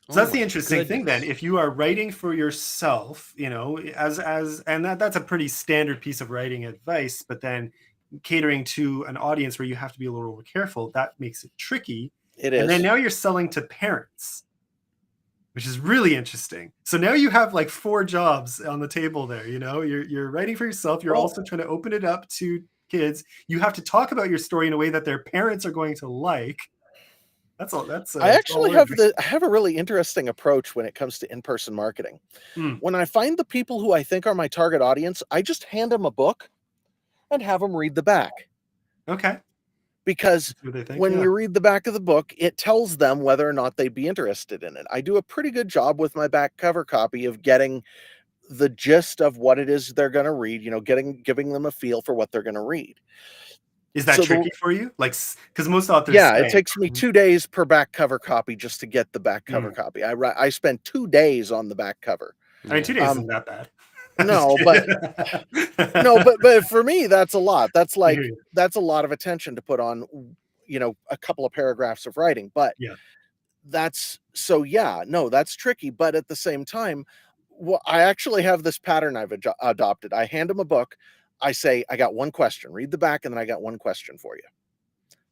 So that's Oh the my interesting thing then. goodness. If you are writing for yourself, as and that's a pretty standard piece of writing advice, but then catering to an audience where you have to be a little more careful, that makes it tricky. It And then is. now you're selling to parents, which is really interesting. So now you have like 4 jobs on the table there, You're writing for yourself, you're Well, also trying to open it up to kids. You have to talk about your story in a way that their parents are going to like. That's all. I Tall actually order. I have a really interesting approach when it comes to in-person marketing. Hmm. When I find the people who I think are my target audience, I just hand them a book and have them read the back. Okay. Because What they think, when yeah. you read the back of the book, it tells them whether or not they'd be interested in it. I do a pretty good job with my back cover copy of getting the gist of what it is they're going to read, giving them a feel for what they're going to read. Is that So tricky for you? Like, because most authors yeah, it say, takes me 2 days per back cover copy just to get the back cover Mm. copy. I spend 2 days on the back cover. I mean, 2 days isn't that bad. I'm just No, kidding. but for me, that's a lot. That's I hear like you. that's a lot of attention to put on, a couple of paragraphs of writing. But Yeah. that's tricky. But at the same time, I actually have this pattern I've adopted. I hand them a book. I say, I got one question. Read the back, and then I got one question for you.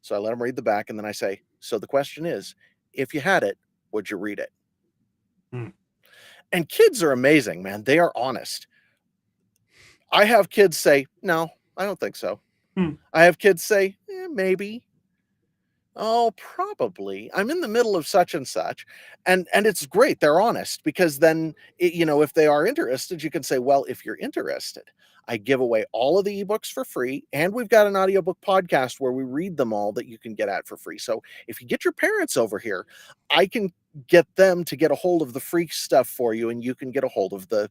So I let them read the back, and then I say, so the question is, if you had it, would you read it? Hmm. And kids are amazing, man. They are honest. I have kids say, no, I don't think so. Hmm. I have kids say, maybe. Oh, probably. I'm in the middle of such and such. And it's great. They're honest because then, if they are interested, you can say, well, if you're interested, I give away all of the ebooks for free. And we've got an audiobook podcast where we read them all that you can get at for free. So if you get your parents over here, I can get them to get a hold of the free stuff for you, and you can get a hold of the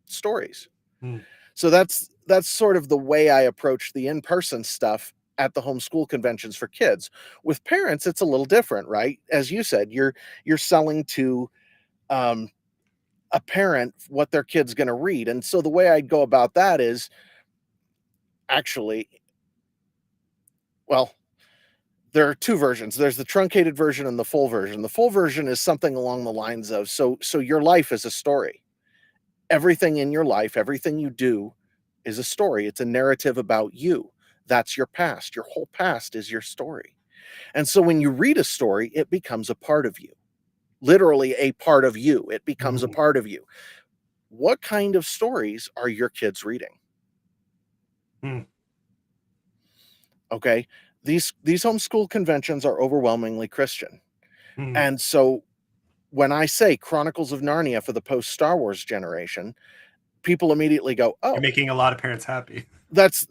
stories. Hmm. So that's sort of the way I approach the in-person stuff at the homeschool conventions for kids. With parents, it's a little different, right? As you said, you're selling to a parent what their kid's going to read. And so the way I'd go about that is actually, well, there are 2 versions. There's the truncated version and the full version. The full version is something along the lines of, so your life is a story. Everything in your life, everything you do is a story. It's a narrative about you. That's your past. Your whole past is your story. And so when you read a story, it becomes a part of you. Literally a part of you. It becomes a Mhm. part of you. What kind of stories are your kids reading? Hmm. Okay. These homeschool conventions are overwhelmingly Christian. Hmm. And so when I say Chronicles of Narnia for the post Star Wars generation, people immediately go, "Oh, You're making a lot of parents happy. that's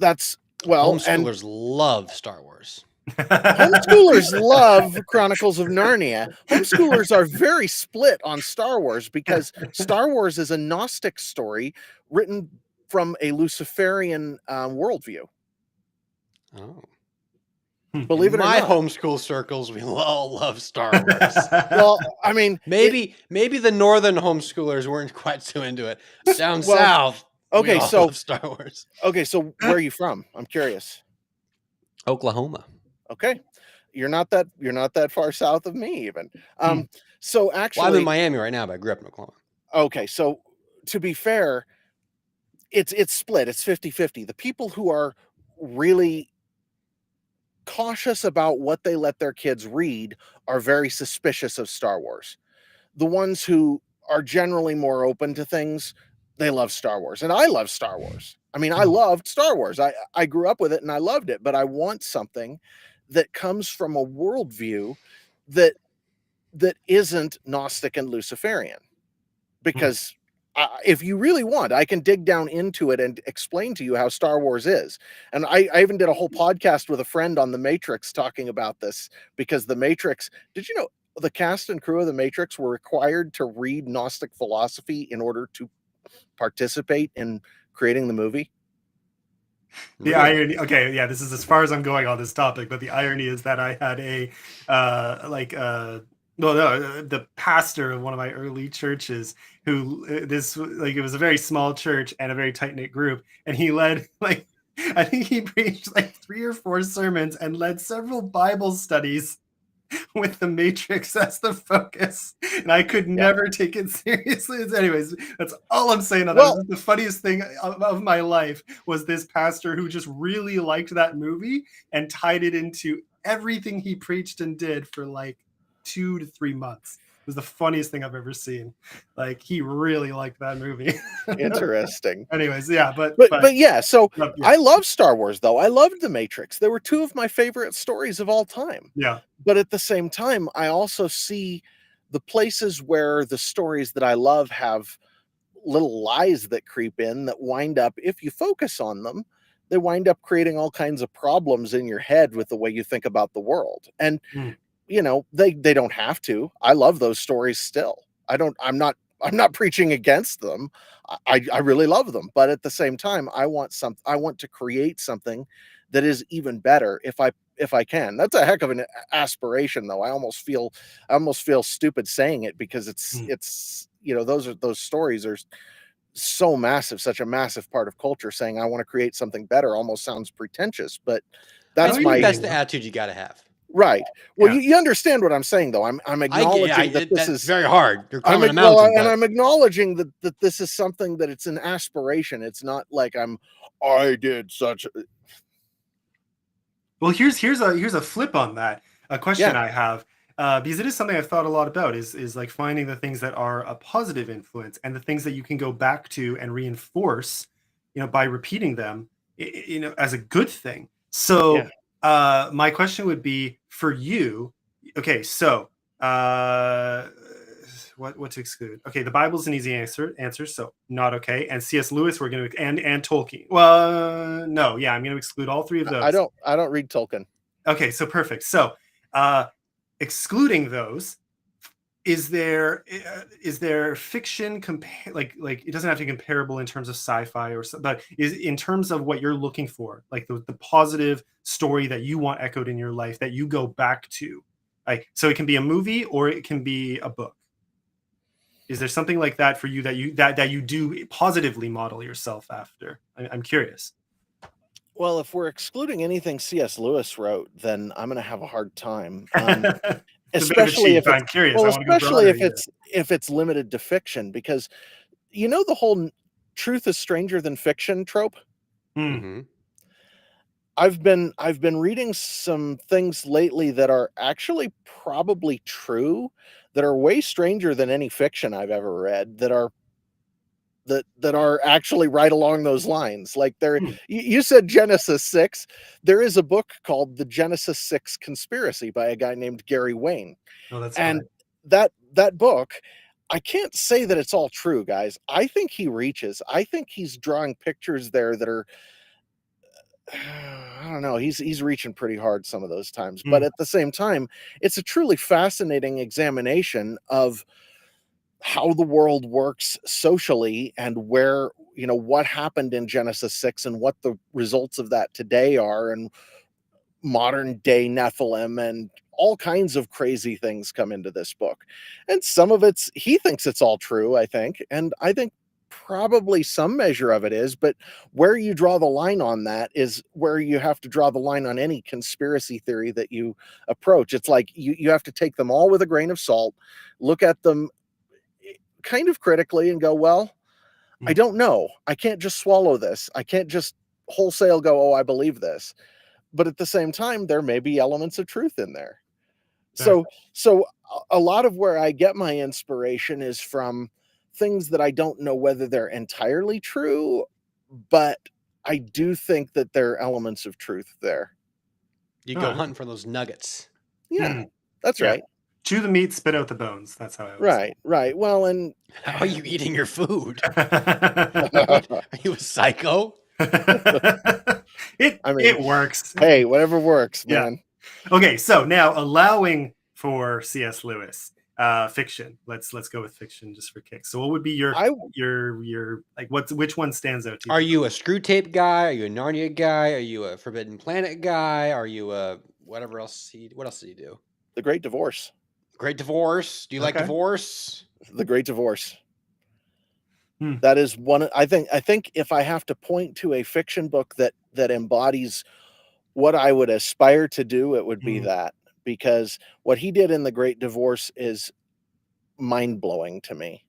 well." And Homeschoolers love Star Wars. Homeschoolers love Chronicles of Narnia. Homeschoolers are very split on Star Wars because Star Wars is a Gnostic story written from a Luciferian worldview. Oh. Believe In it or my not. homeschool circles, we all love Star Wars. Well, I mean, maybe the northern homeschoolers weren't quite so into it. Down Well, south, we okay, all so love Star Wars. okay, so where are you from? I'm curious. Oklahoma. Okay, you're not that far south of me even. So actually, Well, I'm in Miami right now, but I grew up in Oklahoma. Okay, so to be fair, it's split. It's 50-50. The people who are really cautious about what they let their kids read are very suspicious of Star Wars. The ones who are generally more open to things, they love Star Wars. And I love Star Wars. I mean, I loved Star Wars. I grew up with it and I loved it, but I want something that comes from a worldview that isn't Gnostic and Luciferian. Because if you really want, I can dig down into it and explain to you how Star Wars is. And I even did a whole podcast with a friend on The Matrix talking about this, because The Matrix, did you know the cast and crew of The Matrix were required to read Gnostic philosophy in order to participate in creating the movie? The irony, okay, yeah, this is as far as I'm going on this topic, but the irony is that I had the pastor of one of my early churches who it was a very small church and a very tight-knit group, and he led I think he preached 3 or 4 sermons and led several Bible studies with the Matrix as the focus, and I could never take it seriously. Anyways, that's all I'm saying on that. Well, the funniest thing of my life was this pastor who just really liked that movie and tied it into everything he preached and did for 2 to 3 months. It was the funniest thing I've ever seen. He really liked that movie. Interesting. Anyways, yeah, but yeah, so yeah. I love Star Wars, though. I loved The Matrix. They were 2 of my favorite stories of all time. Yeah. But at the same time, I also see the places where the stories that I love have little lies that creep in that wind up, if you focus on them, they wind up creating all kinds of problems in your head with the way you think about the world. And they don't have to. I love those stories still. I'm not preaching against them. I really love them, but at the same time, I want to create something that is even better if I can. That's a heck of an aspiration, though. I almost feel stupid saying it, because it's those stories are so massive, such a massive part of culture. Saying I want to create something better almost sounds pretentious, but that's that's the attitude you got to have. Right. Well, you understand what I'm saying, though. I'm acknowledging that this is very hard. You're climbing a mountain, and I'm acknowledging that this is something that it's an aspiration. It's not like I did such. Well, here's a flip on that. A question I have, because it is something I've thought a lot about, is finding the things that are a positive influence and the things that you can go back to and reinforce, by repeating them, as a good thing. So. My question would be for you. Okay, so what to exclude? Okay, the Bible's an easy answer. So not okay. And C.S. Lewis, we're going to and Tolkien. Well, no, yeah, I'm going to exclude all 3 of those. I don't read Tolkien. Okay, so perfect. So excluding those, is there fiction like it doesn't have to be comparable in terms of sci-fi but is in terms of what you're looking for, the positive story that you want echoed in your life that you go back to, so it can be a movie or it can be a book. Is there something like that for you that you do positively model yourself after? I'm curious. Well, if we're excluding anything C.S. Lewis wrote, then I'm going to have a hard time. Especially if I'm curious. Well, especially if it's limited to fiction, because the whole truth is stranger than fiction trope. Mm-hmm. I've been reading some things lately that are actually probably true, that are way stranger than any fiction I've ever read, that are actually right along those lines. You said Genesis 6. There is a book called The Genesis 6 Conspiracy by a guy named Gary Wayne. Oh, that's and funny. that book, I can't say that it's all true, guys. I think he reaches. I think he's drawing pictures there that are I don't know, he's reaching pretty hard some of those times, but Mm. at the same time, it's a truly fascinating examination of how the world works socially and where, what happened in Genesis 6 and what the results of that today are, and modern day Nephilim and all kinds of crazy things come into this book. And some of he thinks it's all true, I think. And I think probably some measure of it is, but where you draw the line on that is where you have to draw the line on any conspiracy theory that you approach. It's like you have to take them all with a grain of salt, look at them kind of critically and go, well, I don't know. I can't just swallow this. I can't just wholesale go, oh, I believe this. But at the same time, there may be elements of truth in there. Sure. So a lot of where I get my inspiration is from things that I don't know whether they're entirely true, but I do think that there are elements of truth there. You go hunting for those nuggets. Yeah, that's Yeah. right. Chew the meat, spit out the bones. That's how I would say. Right. Well, and How are you eating your food? it. What? Are you a psycho? I mean, it works. hey, whatever works, Yeah. man. Okay, so now allowing for C.S. Lewis fiction. Let's go with fiction just for kicks. So what would be your like which one stands out to you? Are you a Screw Tape guy? Are you a Narnia guy? Are you a Forbidden Planet guy? Are you a whatever else? What else did he do? The Great Divorce. Great Divorce. Do you like Okay. Divorce? The Great Divorce. Hmm. That is one. I think if I have to point to a fiction book that embodies what I would aspire to do, it would be that, because what he did in The Great Divorce is mind-blowing to me.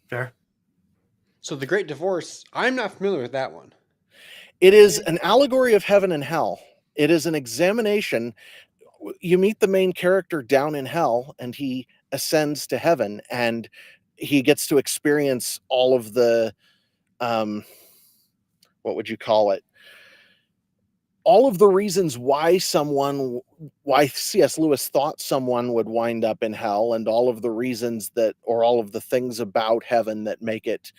Fair. So The Great Divorce, I'm not familiar with that one. It is an allegory of heaven and hell. It is an examination. You meet the main character down in hell, and he ascends to heaven, and he gets to experience all of the, what would you call it? All of the reasons why C.S. Lewis thought someone would wind up in hell, and all of the reasons or all of the things about heaven that make it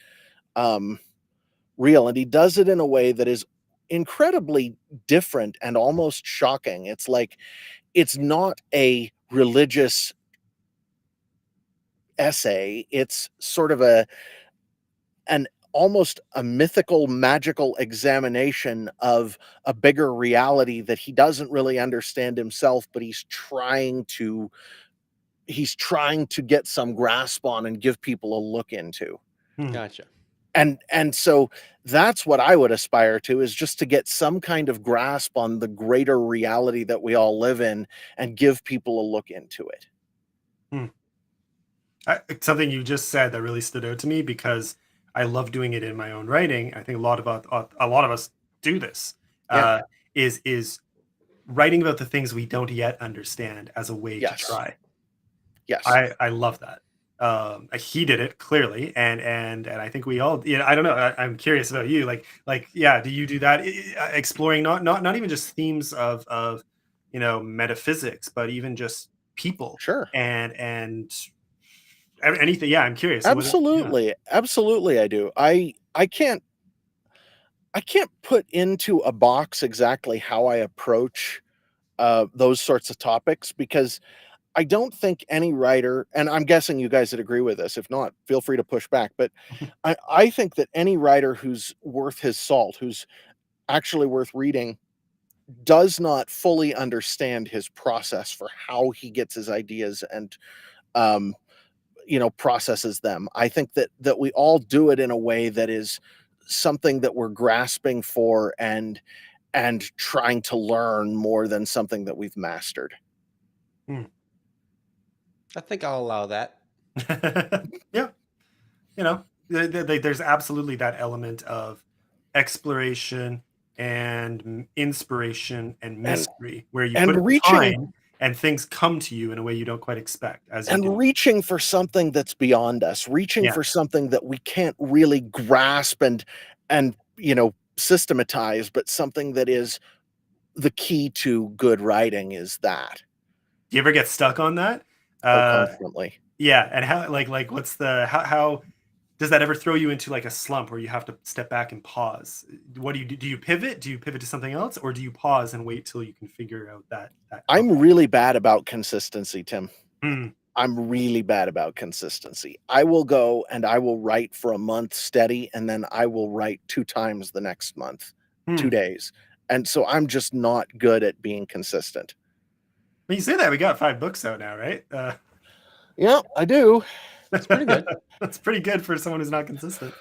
real. And he does it in a way that is incredibly different and almost shocking. It's like, it's not a religious essay. It's sort of an almost a mythical, magical examination of a bigger reality that he doesn't really understand himself, but he's trying to get some grasp on and give people a look into. Gotcha. And so that's what I would aspire to, is just to get some kind of grasp on the greater reality that we all live in and give people a look into it. Something you just said that really stood out to me, because I love doing it in my own writing. I think a lot of us do this. Yeah. Is writing about the things we don't yet understand as a way to try. Yes. I love that. He did it clearly, and I think we all, I don't know, I'm curious about you, like do you do that, exploring not even just themes of metaphysics, but even just people? Sure. And anything. I'm curious. Absolutely. Absolutely, I do. I can't put into a box exactly how I approach those sorts of topics, because I don't think any writer, and I'm guessing you guys would agree with this. If not, feel free to push back. But I think that any writer who's worth his salt, who's actually worth reading, does not fully understand his process for how he gets his ideas and processes them. I think that we all do it in a way that is something that we're grasping for and trying to learn more than something that we've mastered. I think I'll allow that. Yeah. There's absolutely that element of exploration and inspiration and mystery, where you put it time and things come to you in a way you don't quite expect. Reaching for something that's beyond us, reaching for something that we can't really grasp and systematize, but something that is the key to good writing is that. Do you ever get stuck on that? Constantly. Yeah, and how, like what's the how does that ever throw you into like a slump where you have to step back and pause? What do you do? Do you pivot? Do you pivot to something else, or do you pause and wait till you can figure out that I'm really bad about consistency, Tim. Hmm. I'm really bad about consistency. I will go and I will write for a month steady, and then I will write 2 times the next month, 2 Hmm. days. And so I'm just not good at being consistent. When you say that, we got 5 books out now, right? Yeah, I do. That's pretty good. That's pretty good for someone who's not consistent.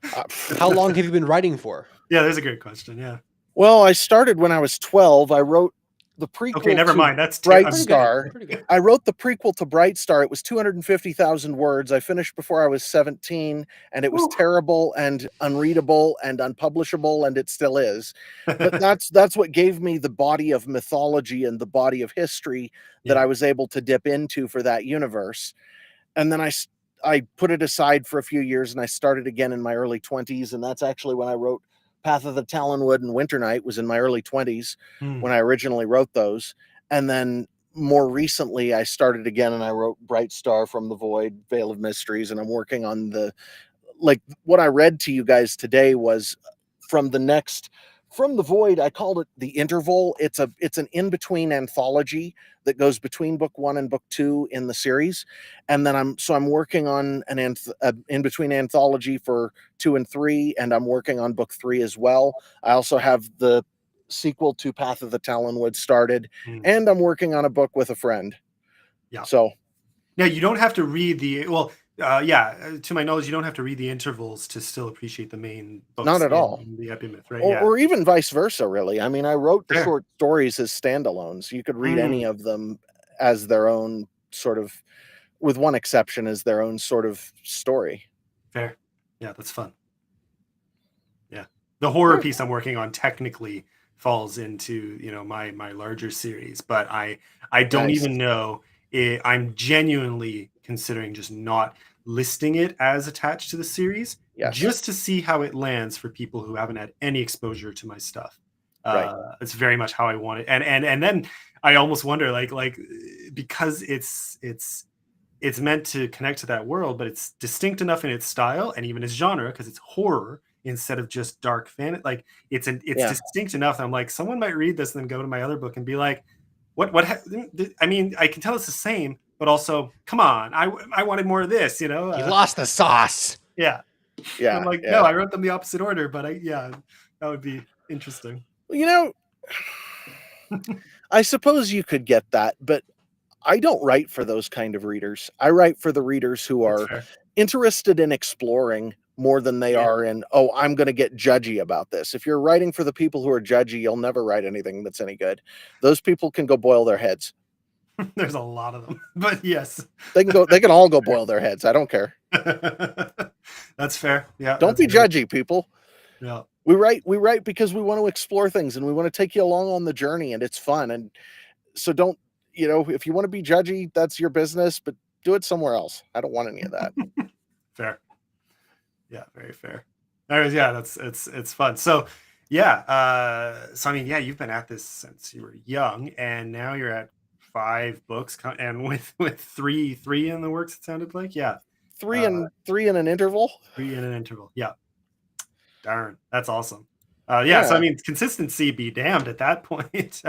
How long have you been writing for? Yeah, there's a great question. Yeah. Well, I started when I was 12. I wrote the prequel Okay, never to mind. That's Bright Pretty Star. good. Pretty good. I wrote the prequel to Bright Star. It was 250,000 words. I finished before I was 17, and it was Woo. terrible and unreadable and unpublishable, and it still is. But that's what gave me the body of mythology and the body of history that Yeah. I was able to dip into for that universe. And then I put it aside for a few years, and I started again in my early 20s, and that's actually when I wrote Path of the Talonwood and Winter Night. Was in my early 20s Hmm. when I originally wrote those. And then more recently I started again and I wrote Bright Star, From the Void, Veil of Mysteries, and I'm working on what I read to you guys today was from the Void. I called it The Interval. It's an in-between anthology that goes between book 1 and book 2 in the series. And then I'm working on an in-between anthology for 2 and 3, and I'm working on book 3 as well. I also have the sequel to Path of the Talonwood started, and I'm working on a book with a friend. Yeah. So yeah, you don't have to read to my knowledge, you don't have to read the intervals to still appreciate the main books. Not at all. In the epimyth, right? Or even vice versa, really. I mean, I wrote the Sure. short stories as standalones. You could read any of them as their own sort of, with one exception, as their own sort of story. Fair. Yeah, that's fun. Yeah. The horror piece I'm working on technically falls into, my larger series, but I don't Nice. even know. I'm genuinely considering just not listing it as attached to the series, Yes. just to see how it lands for people who haven't had any exposure to my stuff. Right. It's very much how I want it, and then I almost wonder, like because it's meant to connect to that world, but it's distinct enough in its style and even its genre, because it's horror instead of just dark fantasy. Like it's distinct enough that I'm like, someone might read this and then go to my other book and be like, I mean, I can tell it's the same, but also, come on, I wanted more of this, You lost the sauce. Yeah. Yeah. I'm like, no, I wrote them the opposite order, but that would be interesting. I suppose you could get that, but I don't write for those kind of readers. I write for the readers who are interested in exploring more than they are in, I'm going to get judgy about this. If you're writing for the people who are judgy, you'll never write anything that's any good. Those people can go boil their heads. There's a lot of them, but yes, they can all go boil their heads. I don't care. That's fair. Yeah. Don't be judgy, people. Yeah. We write because we want to explore things and we want to take you along on the journey, and it's fun. And so don't, if you want to be judgy, that's your business, but do it somewhere else. I don't want any of that. Fair. Yeah, very fair. Anyways, yeah, it's fun. So yeah, so I mean, yeah, you've been at this since you were young, and now you're at 5 books, and with three in the works, it sounded like. Yeah. 3 in an interval. 3 in an interval. Yeah. Darn, that's awesome. Yeah, so I mean, consistency be damned at that point.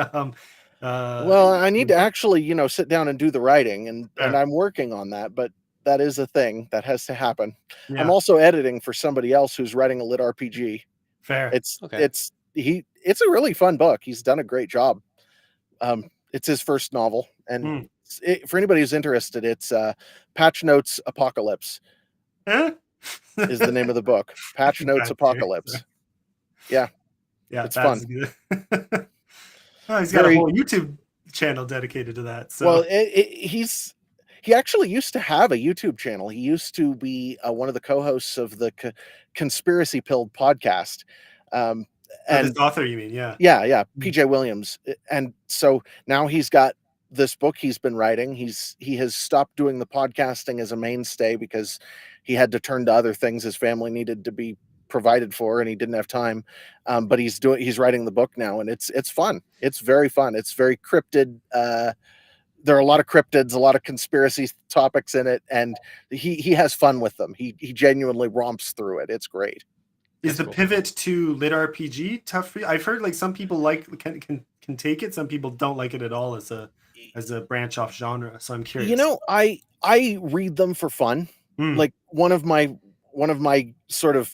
Well, I need to actually, sit down and do the writing, and I'm working on that, but that is a thing that has to happen. Yeah. I'm also editing for somebody else who's writing a lit RPG. Fair. It's a really fun book. He's done a great job. It's his first novel, and for anybody who's interested, it's Patch Notes Apocalypse. Is the name of the book. Patch Notes Apocalypse. Yeah, it's fun. Good. He's got a whole YouTube channel dedicated to that. So. Well, he actually used to have a YouTube channel. He used to be one of the co-hosts of the Conspiracy Pilled podcast. And his author, you mean? Yeah. Yeah. PJ Williams. And so now he's got this book he's been writing. He has stopped doing the podcasting as a mainstay because he had to turn to other things. His family needed to be provided for, and he didn't have time. But he's writing the book now, and it's fun. It's very fun. It's very cryptid, there are a lot of cryptids, a lot of conspiracy topics in it, and he has fun with them. He genuinely romps through it. It's great. Is That's the cool. pivot to lit RPG tough for you? I've heard like some people can take it, some people don't like it at all as a branch off genre. So I'm curious. You know, I read them for fun. Hmm. Like one of my sort of,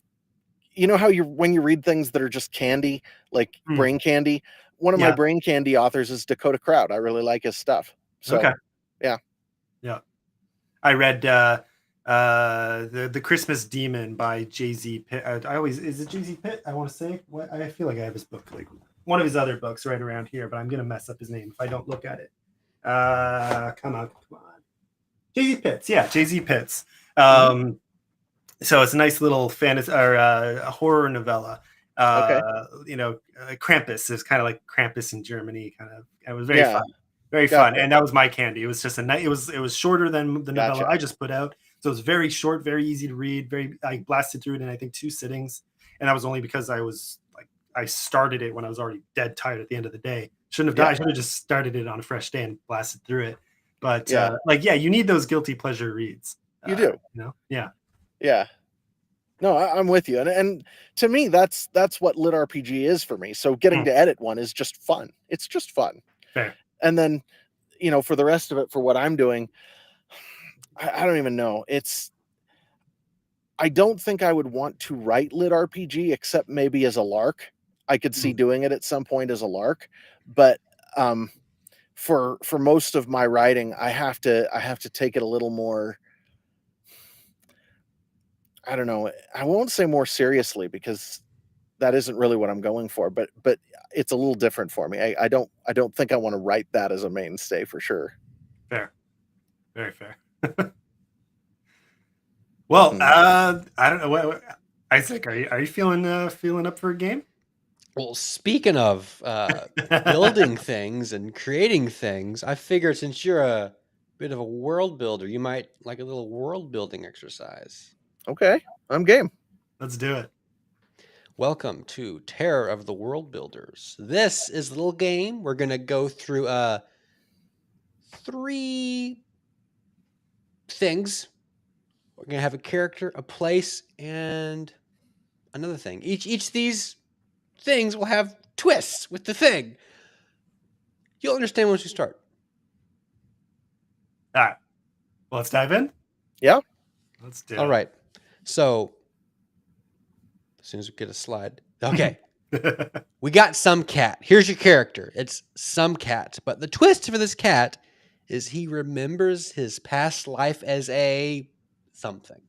you know how you when you read things that are just candy, like Hmm. brain candy. One of my Yeah. brain candy authors is Dakota Crowd. I really like his stuff. So Okay. yeah. Yeah. I read the Christmas Demon by Jay-Z Pitt. Is it Jay-Z Pitt? I want to say. What I feel like I have his book, like one of his other books right around here, but I'm gonna mess up his name if I don't look at it. Come on. Jay-Z Pitts, yeah, Jay-Z Pitts. So it's a nice little fantasy or a horror novella. Okay. Krampus is kind of like Krampus in Germany, kind of. It was very Yeah. fun, very fun, and that was my candy. It was just it was shorter than the novella Gotcha. I just put out, so it was very short, very easy to read. I blasted through it in I think 2 sittings, and that was only because I started it when I was already dead tired at the end of the day. Shouldn't have done. Yeah. I should have just started it on a fresh day and blasted through it. But Yeah. you need those guilty pleasure reads. You do. Yeah. Yeah. No, I'm with you. And to me, that's what lit RPG is for me. So getting to edit one is just fun. It's just fun. Fair. And then, for the rest of it, for what I'm doing, I don't even know. I don't think I would want to write lit RPG except maybe as a lark. I could see doing it at some point as a lark, but for most of my writing, I have to take it a little more. I don't know. I won't say more seriously because that isn't really what I'm going for, but it's a little different for me. I don't think I want to write that as a mainstay for sure. Fair. Very fair. Well, I don't know. What Isaac, are you feeling up for a game? Well, speaking of building things and creating things, I figured since you're a bit of a world builder, you might like a little world building exercise. Okay, I'm game. Let's do it. Welcome to Terror of the World Builders. This is a little game. We're going to go through 3 things. We're going to have a character, a place, and another thing. Each of these things will have twists with the thing. You'll understand once you start. All right. Well, let's dive in. Yeah. Let's do it. All right. So, as soon as we get a slide. Okay. We got some cat. Here's your character. It's some cat. But the twist for this cat is he remembers his past life as a something.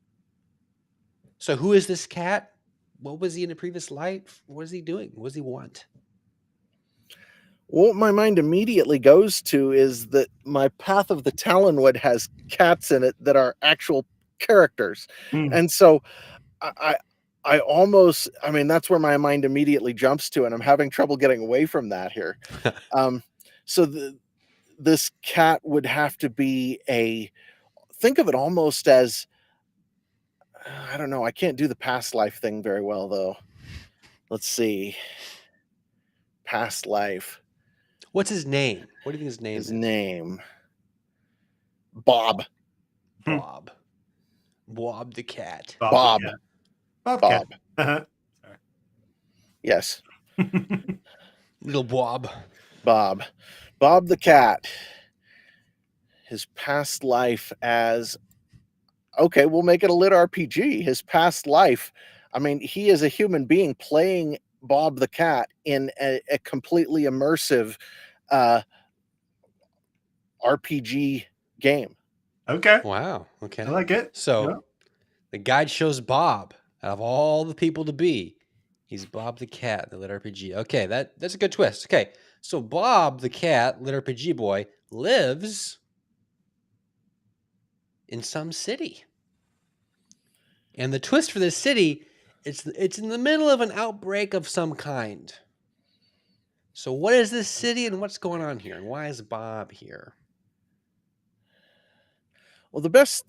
So who is this cat? What was he in a previous life? What is he doing? What does he want? What my mind immediately goes to is that my Path of the Talonwood has cats in it that are actual characters. And so I almost, that's where my mind immediately jumps to, and I'm having trouble getting away from that here. So this cat would have to be think of it almost as, I don't know, I can't do the past life thing very well, though. Let's see. Past life. What's his name? What do you think his name is? His name. Bob. Bob. Bob the cat. Bob. Bob. Sorry. Yes. Little Bob. Bob the cat. His past life as, okay, we'll make it a lit RPG. His past life. He is a human being playing Bob the cat in a completely immersive RPG game. Okay. Wow. Okay. I like it. So the guide shows Bob, out of all the people to be, he's Bob the cat, the lit RPG. Okay, that's a good twist. Okay, so Bob the cat, lit RPG boy, lives in some city. And the twist for this city, it's in the middle of an outbreak of some kind. So what is this city and what's going on here? And why is Bob here? Well, the best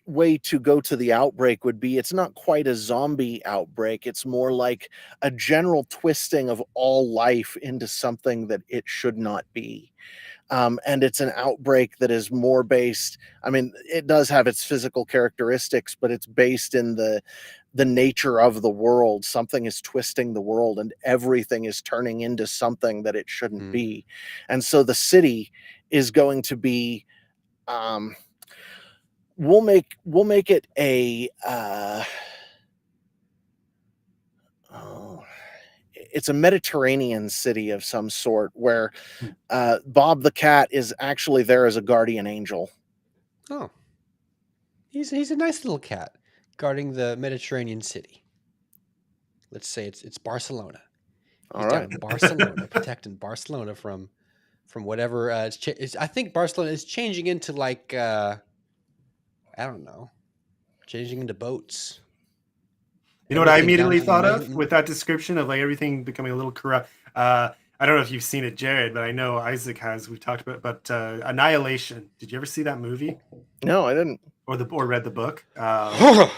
way to go to the outbreak would be, it's not quite a zombie outbreak. It's more like a general twisting of all life into something that it should not be. and it's an outbreak that is more based. I mean, it does have its physical characteristics, but it's based in the nature of the world. Something is twisting the world, and everything is turning into something that it shouldn't be. And so the city is going to be. We'll make it a. It's a Mediterranean city of some sort where Bob the cat is actually there as a guardian angel. Oh, he's a nice little cat guarding the Mediterranean city. Let's say it's Barcelona. He's All down right. in Barcelona, protecting Barcelona from whatever. I think Barcelona is changing into like I don't know, changing into boats. You know what I Everything down immediately in the thought of with that description of like everything becoming a little corrupt? I don't know if you've seen it, Jared, but I know Isaac has. We've talked about, but Annihilation. Did you ever see that movie No, I didn't. or read the book? Yeah.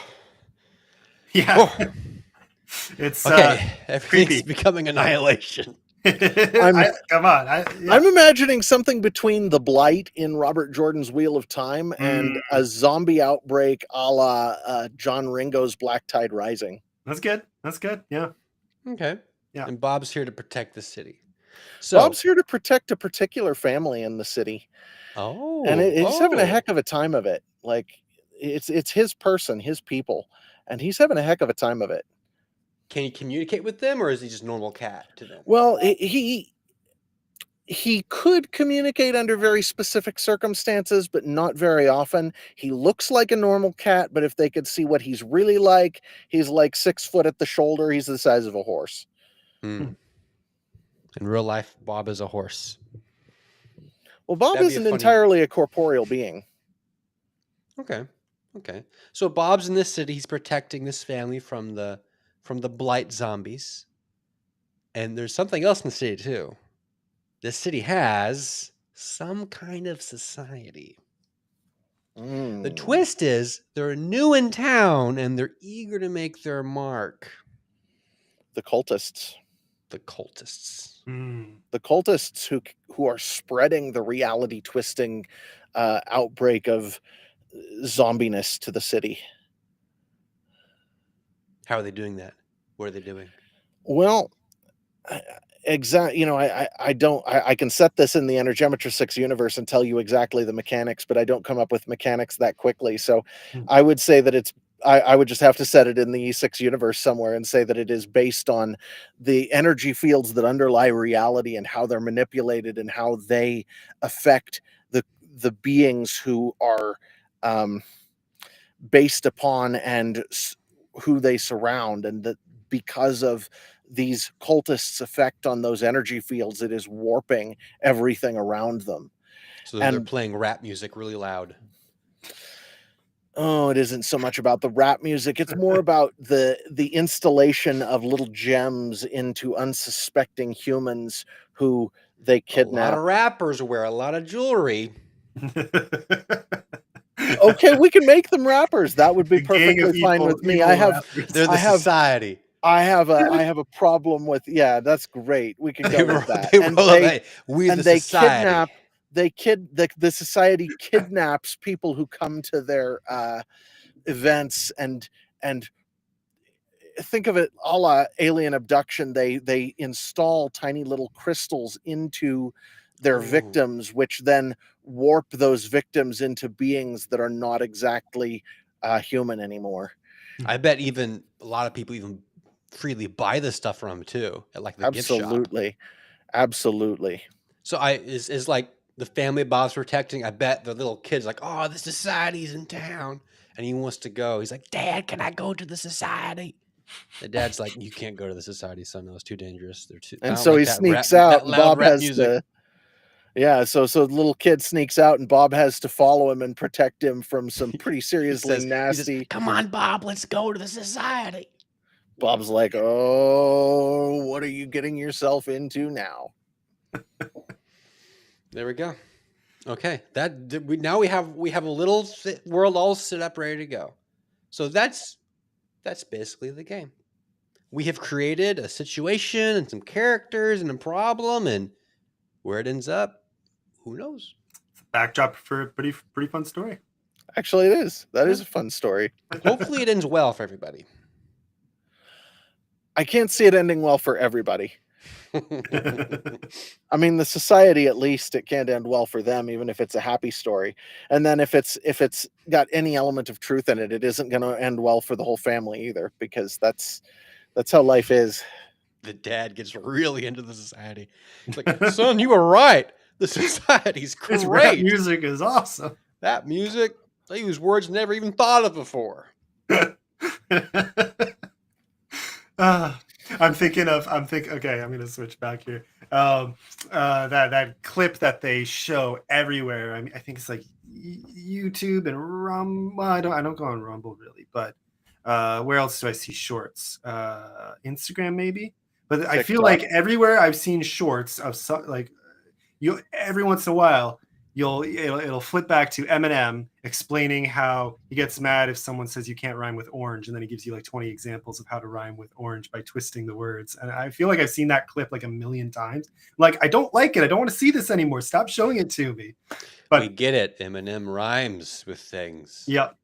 It's Okay, everything's creepy. becoming Annihilation. Come on. I'm imagining something between the blight in Robert Jordan's Wheel of Time and a zombie outbreak a la John Ringo's Black Tide Rising. That's good. That's good. Yeah. Okay. Yeah. And Bob's here to protect the city. So Bob's here to protect a particular family in the city. And he's having a heck of a time of it. Like it's his person, his people, and he's having a heck of a time of it. Can he communicate with them, or is he just normal cat to them? Well, he could communicate under very specific circumstances, but not very often. He looks like a normal cat, but if they could see what he's really like, he's like 6 foot at the shoulder. He's the size of a horse. In real life, Bob is a horse. Well, Bob isn't entirely a corporeal being. Okay. So Bob's in this city. He's protecting this family from the blight zombies. And there's something else in the city too. This city has some kind of society. The twist is they're new in town and they're eager to make their mark. The cultists. The cultists. The cultists who are spreading the reality twisting outbreak of zombiness to the city. How are they doing that? What are they doing? Well, I can set this in the Energemetra 6 universe and tell you exactly the mechanics, but I don't come up with mechanics that quickly. So I would say that I would just have to set it in the E6 universe somewhere and say that it is based on the energy fields that underlie reality and how they're manipulated and how they affect the beings who are based upon and who they surround, and that because of these cultists' effect on those energy fields, it is warping everything around them. So they're playing rap music really loud. Oh, it isn't so much about the rap music. It's more about the installation of little gems into unsuspecting humans who they kidnap. A lot of rappers wear a lot of jewelry. Okay, we can make them rappers. That would be perfectly fine with me. They're the society. I have a problem with that's great. We can go with that. The society kidnaps people who come to their events and think of it a la alien abduction. They install tiny little crystals into their victims, which then warp those victims into beings that are not exactly human anymore. I bet even a lot of people even freely buy this stuff from them too, at like the gift shop. Absolutely. So is like the family Bob's protecting. I bet the little kid's like, oh, the society's in town, and he wants to go. He's like, Dad, can I go to the society? The dad's like, you can't go to the society, son. No, it's too dangerous. They're too. And so he sneaks out. And Bob has music. So the little kid sneaks out, and Bob has to follow him and protect him from some pretty seriously nasty. He says, come on, Bob, let's go to the society. Bob's like, oh, what are you getting yourself into now? There we go. Okay, now we have a little world all set up, ready to go. So that's basically the game. We have created a situation and some characters and a problem, and where it ends up, Who knows? It's a backdrop for a pretty fun story. Actually, it is. That is a fun story. Hopefully it ends well for everybody. I can't see it ending well for everybody. I mean, the society, at least it can't end well for them, even if it's a happy story. And then if it's got any element of truth in it, it isn't going to end well for the whole family either, because that's how life is. The dad gets really into the society. He's like, son, you were right. The society's This rap great. music is awesome. That music, they use words never even thought of before. Okay, I'm gonna switch back here. That clip that they show everywhere. I mean, I think it's like YouTube and Rumble. Well, I don't go on Rumble really, but where else do I see shorts? Instagram maybe. But I feel like everywhere I've seen shorts of every once in a while it'll flip back to Eminem explaining how he gets mad if someone says you can't rhyme with orange, and then he gives you like 20 examples of how to rhyme with orange by twisting the words. And I feel like I've seen that clip like a million times. Like, I don't like it. I don't want to see this anymore. Stop showing it to me. But we get it. Eminem rhymes with things. Yep.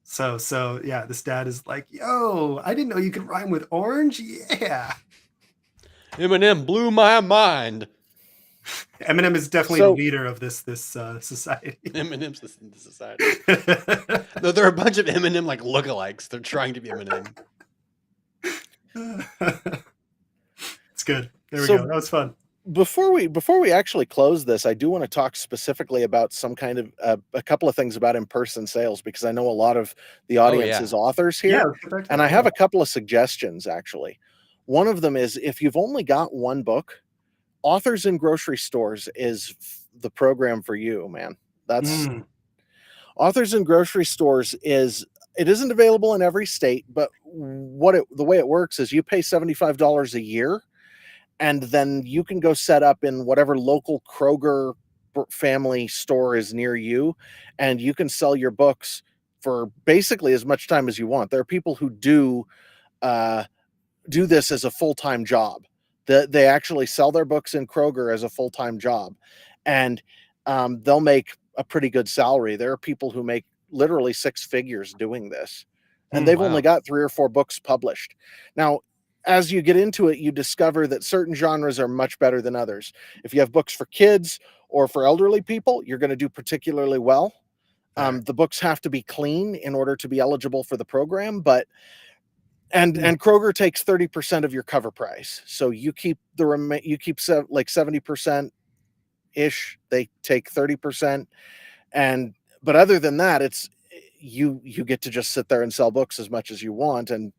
So yeah, this dad is like, yo, I didn't know you could rhyme with orange. Yeah. Eminem blew my mind. Eminem is definitely the leader of this society. Eminem's the society. No, there are a bunch of Eminem like lookalikes. They're trying to be Eminem. It's good. There we go. That was fun. Before we actually close this, I do want to talk specifically about some kind of a couple of things about in-person sales, because I know a lot of the audience is authors here, and I have a couple of suggestions actually. One of them is, if you've only got one book, Authors in Grocery Stores is the program for you, man. That's Authors in Grocery Stores it isn't available in every state, but the way it works is you pay $75 a year, and then you can go set up in whatever local Kroger family store is near you, and you can sell your books for basically as much time as you want. There are people who do this as a full-time job. They actually sell their books in Kroger as a full-time job, and they'll make a pretty good salary. There are people who make literally six figures doing this, and they've only got 3 or 4 books published. Now, as you get into it, you discover that certain genres are much better than others. If you have books for kids or for elderly people, you're going to do particularly well. The books have to be clean in order to be eligible for the program, and Kroger takes 30% of your cover price. So you keep like 70% ish. They take 30%. But other than that, it's you get to just sit there and sell books as much as you want. And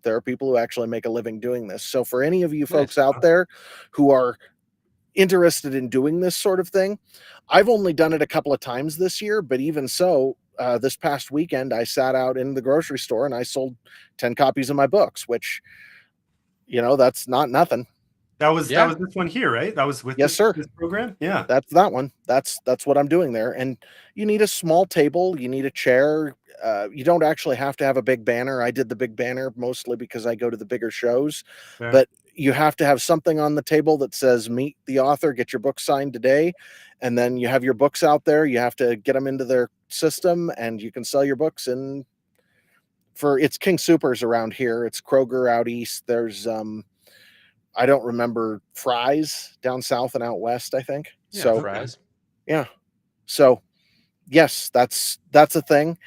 there are people who actually make a living doing this. So for any of you folks out there who are interested in doing this sort of thing, I've only done it a couple of times this year, but even so, this past weekend, I sat out in the grocery store and I sold 10 copies of my books, which, that's not nothing. That was this one here, right? That was with this program? Yeah. That's that one. That's what I'm doing there. And you need a small table, you need a chair. You don't actually have to have a big banner. I did the big banner mostly because I go to the bigger shows, but you have to have something on the table that says meet the author, get your book signed today. And then you have your books out there. You have to get them into their system, and you can sell your books. And it's King Soopers around here. It's Kroger out east. There's, I don't remember, Fry's down south and out west, I think. Yeah, Fry's. Yeah. So yes, that's a thing.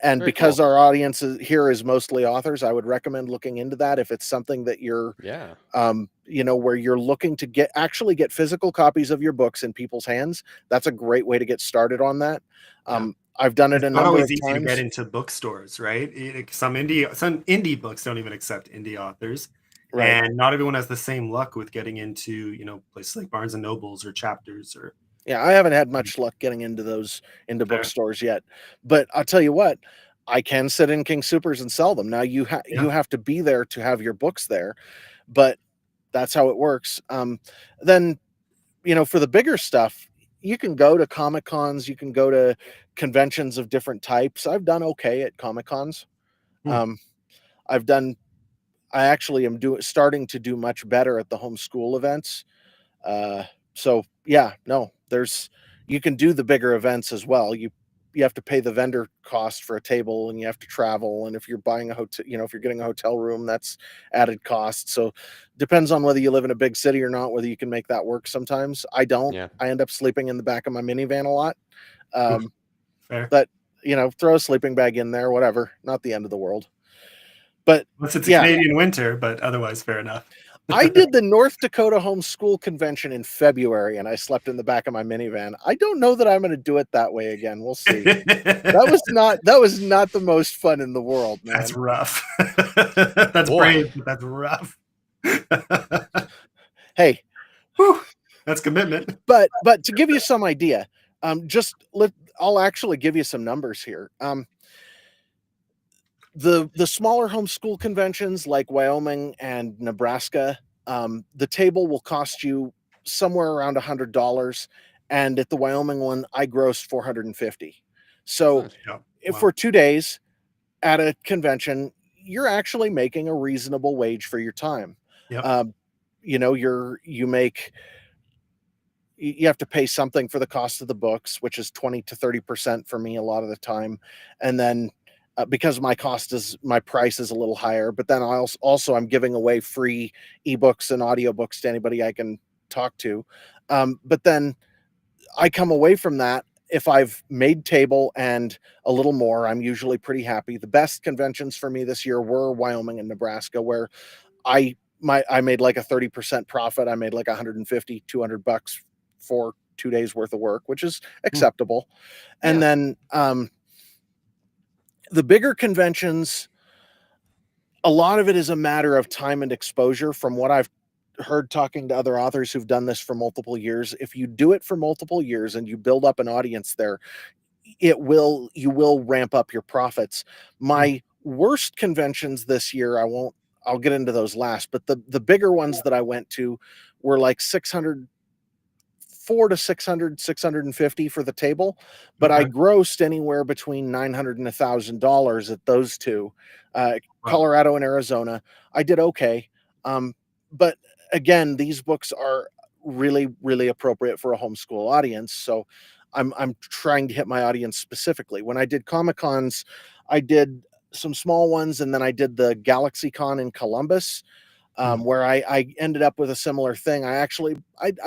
And Very because cool. our audience here is mostly authors, I would recommend looking into that if it's something that you're, where you're looking to get physical copies of your books in people's hands. That's a great way to get started on that. I've done it a number of times. It's not always easy to get into bookstores, right? Some indie books don't even accept indie authors, right? And not everyone has the same luck with getting into places like Barnes and Nobles or Chapters or. Yeah, I haven't had much luck getting into bookstores yet, but I'll tell you what, I can sit in King Soopers and sell them. Now you have to be there to have your books there, but that's how it works. Then, for the bigger stuff, you can go to Comic Cons, you can go to conventions of different types. I've done okay at Comic Cons. I actually am starting to do much better at the homeschool events. So yeah, no, you can do the bigger events as well. You have to pay the vendor cost for a table, and you have to travel, and if you're buying a hotel, if you're getting a hotel room, that's added cost. So depends on whether you live in a big city or not, whether you can make that work. Sometimes I don't. Yeah. I end up sleeping in the back of my minivan a lot. Fair. But throw a sleeping bag in there, whatever, not the end of the world. But Unless it's a yeah, Canadian winter, but otherwise fair enough. I did the North Dakota Homeschool Convention in February, and I slept in the back of my minivan. I don't know that I'm going to do it that way again. We'll see. That was not the most fun in the world, man. That's rough. That's Boy. brave, but that's rough. Hey, whew, that's commitment. But to give you some idea, I'll actually give you some numbers here. The smaller homeschool conventions like Wyoming and Nebraska, the table will cost you somewhere around $100, and at the Wyoming one, I grossed $450. So for 2 days at a convention, you're actually making a reasonable wage for your time. Yep. You have to pay something for the cost of the books, which is 20 to 30% for me a lot of the time, and then because my price is a little higher, but then I'm giving away free ebooks and audiobooks to anybody I can talk to. But then I come away from that. If I've made table and a little more, I'm usually pretty happy. The best conventions for me this year were Wyoming and Nebraska, where I made like a 30% profit. I made like $150, $200 for 2 days worth of work, which is acceptable. And then the bigger conventions, a lot of it is a matter of time and exposure. From what I've heard talking to other authors who've done this for multiple years, if you do it for multiple years and you build up an audience there, you will ramp up your profits. My worst conventions this year, I'll get into those last, but the bigger ones that I went to were like 400 to 600, 650 for the table, but I grossed anywhere between $900 and $1,000 at those two. Colorado and Arizona, I did okay. But again, these books are really, really appropriate for a homeschool audience. So I'm trying to hit my audience specifically. When I did Comic-Cons, I did some small ones, and then I did the Galaxy Con in Columbus, where I ended up with a similar thing. I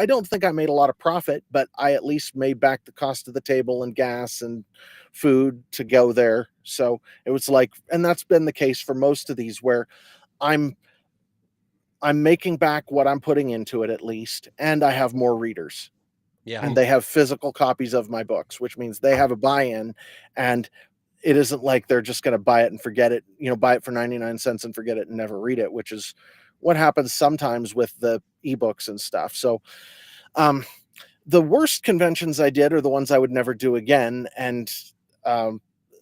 don't think I made a lot of profit, but I at least made back the cost of the table and gas and food to go there. So it was like, and that's been the case for most of these, where I'm making back what I'm putting into it at least, and I have more readers. Yeah. And they have physical copies of my books, which means they have a buy-in, and it isn't like they're just going to buy it and forget it, buy it for 99 cents and forget it and never read it, which is what happens sometimes with the ebooks and stuff. So the worst conventions I did are the ones I would never do again. And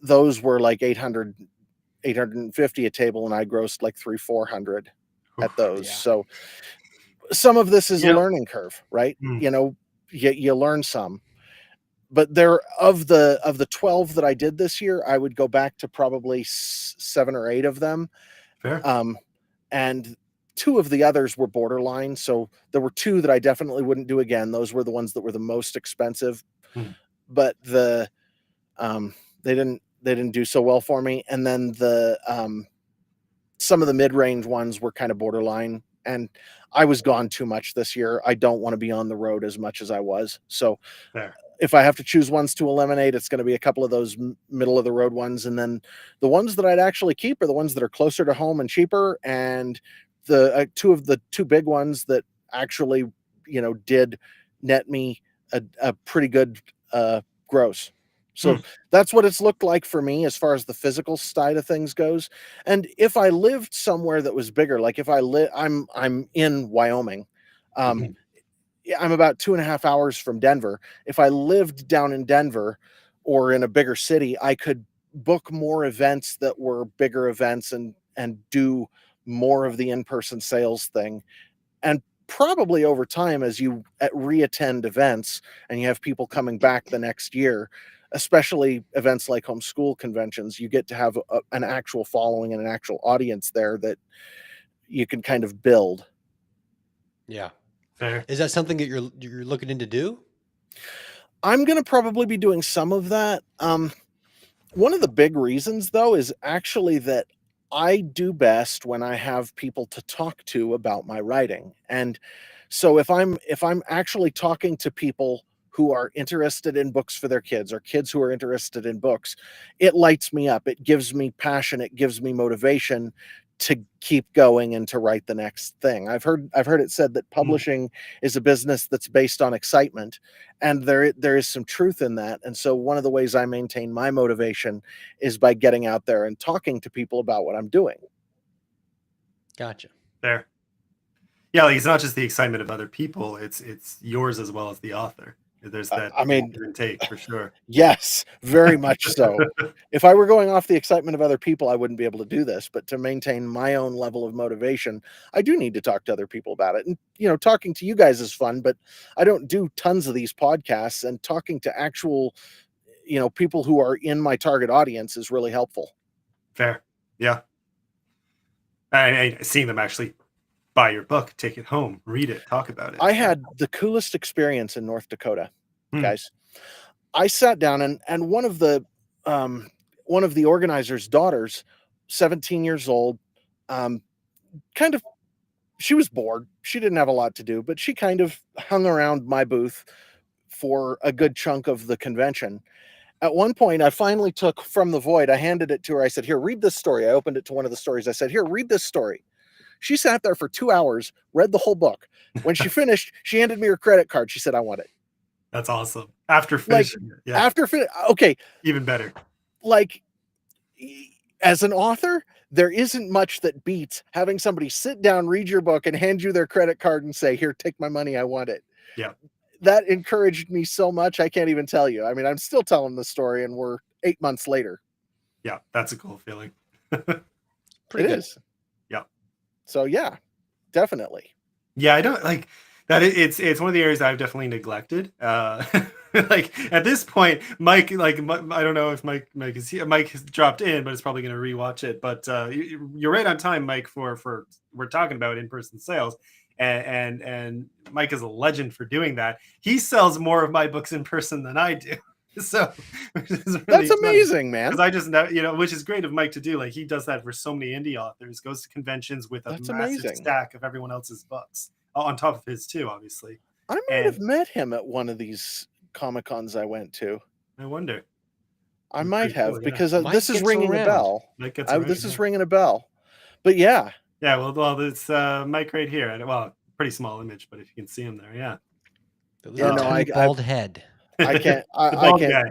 those were like 800, 850 a table, and I grossed like 300-400 at those. Yeah. So some of this is a learning curve, right? You learn some. But of the 12 that I did this year, I would go back to probably 7 or 8 of them. Fair. And 2 of the others were borderline. So there were 2 that I definitely wouldn't do again. Those were the ones that were the most expensive, but they didn't do so well for me. And then some of the mid-range ones were kind of borderline, and I was gone too much this year. I don't want to be on the road as much as I was. So if I have to choose ones to eliminate, it's going to be a couple of those middle of the road ones. And then the ones that I'd actually keep are the ones that are closer to home and cheaper. And the 2 big ones that actually, did net me a pretty good gross. So that's what it's looked like for me as far as the physical side of things goes. And if I lived somewhere that was bigger, like if I'm in Wyoming, I'm about 2.5 hours from Denver. If I lived down in Denver or in a bigger city, I could book more events that were bigger events and do more of the in-person sales thing. And probably over time, as you re-attend events and you have people coming back the next year, especially events like homeschool conventions, you get to have an actual following and an actual audience there that you can kind of build. Yeah. Fair. Is that something that you're looking into do? I'm going to probably be doing some of that. One of the big reasons, though, is actually that I do best when I have people to talk to about my writing. And so if I'm actually talking to people who are interested in books for their kids, or kids who are interested in books, it lights me up. It gives me passion. It gives me motivation to keep going and to write the next thing. I've heard it said that publishing is a business that's based on excitement, and there is some truth in that. And so one of the ways I maintain my motivation is by getting out there and talking to people about what I'm doing. Gotcha. There. Yeah, like it's not just the excitement of other people; it's yours as well as the author. There's that I mean, give and take for sure. yes, very much so. If I were going off the excitement of other people, I wouldn't be able to do this. But to maintain my own level of motivation, I do need to talk to other people about it. And, talking to you guys is fun, but I don't do tons of these podcasts, and talking to actual, people who are in my target audience is really helpful. Fair. Yeah. And seeing them actually buy your book, take it home, read it, talk about it. I had the coolest experience in North Dakota, Hmm. guys. I sat down, and one of the organizer's daughters, 17 years old, kind of, she was bored. She didn't have a lot to do, but she kind of hung around my booth for a good chunk of the convention. At one point, I finally took from the void, I handed it to her. I said, "Here, read this story." I opened it to one of the stories. I said, "Here, read this story." She sat there for 2 hours, read the whole book. When she finished, she handed me her credit card. She said, "I want it." That's awesome. After finishing it. Yeah. Okay. Even better. Like, as an author, there isn't much that beats having somebody sit down, read your book, and hand you their credit card and say, "Here, take my money. I want it." Yeah. That encouraged me so much. I can't even tell you. I mean, I'm still telling the story, and we're 8 months later. Yeah. That's a cool feeling. It Pretty good. is. Yeah. So yeah, definitely. Yeah, I don't like that. It's one of the areas I've definitely neglected. Like at this point, Mike, like I don't know if Mike is here. Mike has dropped in, but it's probably going to rewatch it. But you're right on time, Mike. For we're talking about in-person sales, and Mike is a legend for doing that. He sells more of my books in person than I do. So really that's amazing, man. because I just know, which is great of Mike to do. Like he does that for so many indie authors, goes to conventions with a That's massive amazing. stack of everyone else's books on top of his too, obviously. I might And have met him at one of these Comic-Cons I went to. I wonder. I It's might pretty have, cool, yeah. because Mike this is gets ringing a around. bell. Mike gets around, This is yeah. ringing a bell. But yeah, Yeah, well, it's Mike right here. Well, pretty small image, but if you can see him there, yeah. The Yeah, little no, tiny bald head. I can't. The I bald can't. guy.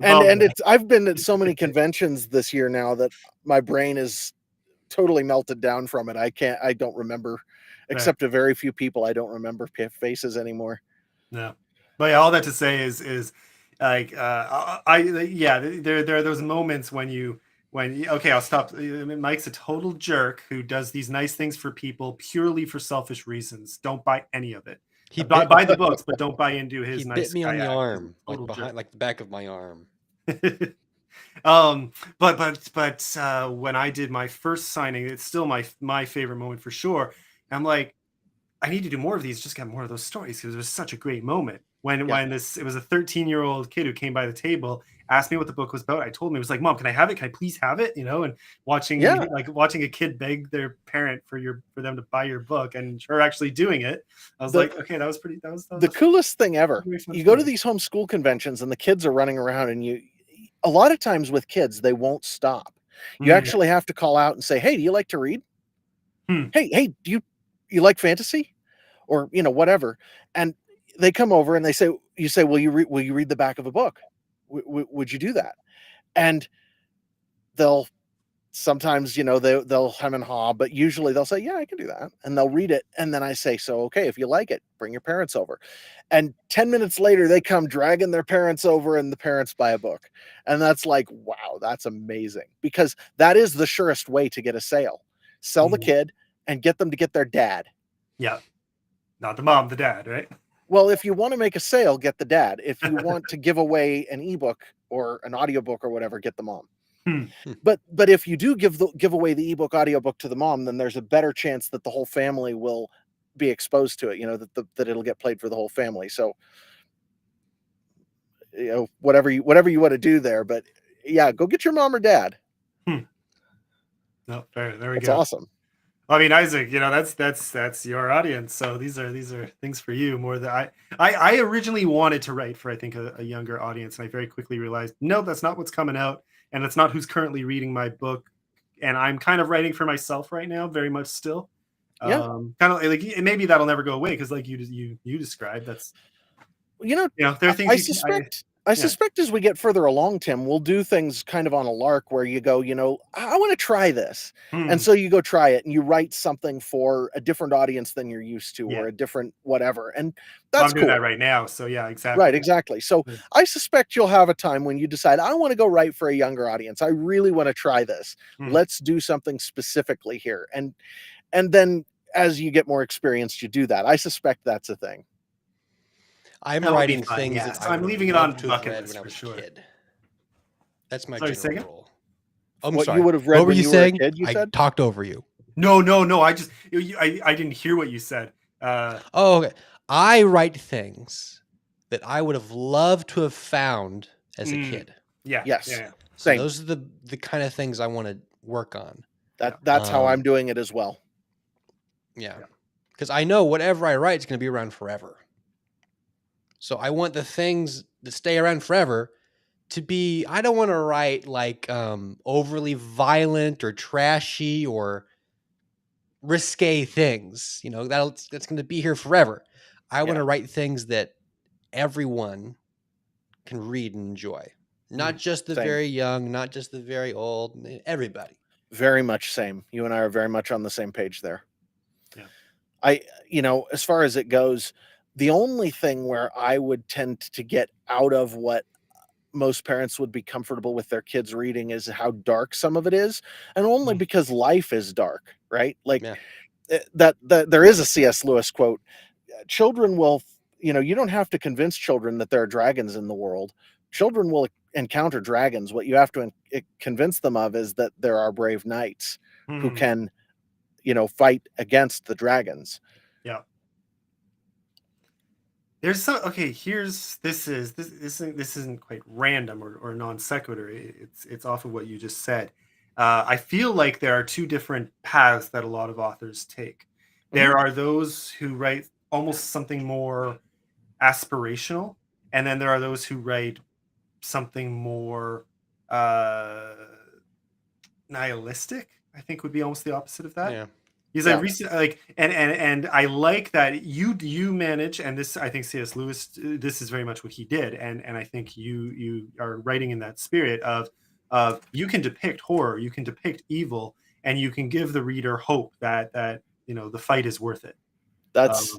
The And bald and guy. it's I've been at so many conventions this year now that my brain is totally melted down from it. I don't remember, except a very few people. I don't remember faces anymore. No, but yeah, all that to say is like there are those moments when okay, I'll stop. Mike's a total jerk who does these nice things for people purely for selfish reasons. Don't buy any of it. He Buy the books, but don't buy into his He nice bit me on the kayak. arm, like Total behind, jerk. like the back of my arm. But when I did my first signing, it's still my favorite moment for sure. I'm like, I need to do more of these, just get more of those stories because it was such a great moment. When it was a 13-year-old kid who came by the table, asked me what the book was about. I told him, it was like, "Mom, can I have it? Can I please have it?" And watching a kid beg their parent for them to buy your book and her actually doing it. I was like, okay, that was the coolest thing ever. You go to these homeschool conventions and the kids are running around, and a lot of times with kids, they won't stop. You actually have to call out and say, "Hey, do you like to read? Hey, do you like fantasy?" Or whatever. And they come over and you say, will you read the back of a book? Would you do that? And they'll sometimes, they'll hem and haw, but usually they'll say, "Yeah, I can do that." And they'll read it. And then I say, "So, okay, if you like it, bring your parents over." And 10 minutes later, they come dragging their parents over and the parents buy a book. And that's like, wow, that's amazing, because that is the surest way to get a sale. Sell the kid and get them to get their dad. Yeah. Not the mom, the dad, right? Well, if you want to make a sale, get the dad. If you want to give away an ebook or an audiobook or whatever, get the mom. But if you do give away the ebook, audiobook to the mom, then there's a better chance that the whole family will be exposed to it. That it'll get played for the whole family. So whatever you want to do there. But yeah, go get your mom or dad. No, fair. There we That's go. awesome. I mean, Isaac, that's your audience. So these are things for you more than I originally wanted to write for, I think, a younger audience, and I very quickly realized, no, that's not what's coming out, and that's not who's currently reading my book. And I'm kind of writing for myself right now, very much still. Yeah. Kind of like maybe that'll never go away because, like you described, that's there are things I suspect as we get further along, Tim, we'll do things kind of on a lark where you go, I want to try this. And so you go try it and you write something for a different audience than you're used to, or a different whatever. And that's I'm doing cool. that right now. So yeah, exactly. Right, exactly. So I suspect you'll have a time when you decide, I want to go write for a younger audience. I really want to try this. Let's do something specifically here. And then as you get more experienced, you do that. I suspect that's a thing. I'm That would be writing fun, things yeah. that So I I'm would leaving it love on to have bucket read list when I for was sure. a kid. That's my Sorry, general second? rule. I'm What sorry. you would have read What were when you you saying? were a kid, you I said? talked over you. No. I didn't hear what you said. Oh, okay. I write things that I would have loved to have found as a kid. Yeah. Yes. Yeah. So Same. those are the kind of things I want to work on. That's how I'm doing it as well. Yeah. Because I know whatever I write is going to be around forever. So I want the things that stay around forever to be, I don't want to write like overly violent or trashy or risque things. That's going to be here forever. I want to write things that everyone can read and enjoy. Not just the Same. very young, not just the very old, everybody. Very much same. You and I are very much on the same page there. Yeah. As far as it goes, the only thing where I would tend to get out of what most parents would be comfortable with their kids reading is how dark some of it is, and only because life is dark, right? Like that there is a C.S. Lewis quote. Children will, you don't have to convince children that there are dragons in the world. Children will encounter dragons. What you have to convince them of is that there are brave knights who can, fight against the dragons. Yeah. There's some this isn't quite random or non sequitur. It's off of what you just said. I feel like there are two different paths that a lot of authors take. There are those who write almost something more aspirational, and then there are those who write something more nihilistic. I think would be almost the opposite of that. Yeah. Because I recently and I like that you manage, and this, I think C.S. Lewis, this is very much what he did, and I think you are writing in that spirit of you can depict horror, you can depict evil, and you can give the reader hope that the fight is worth it. That's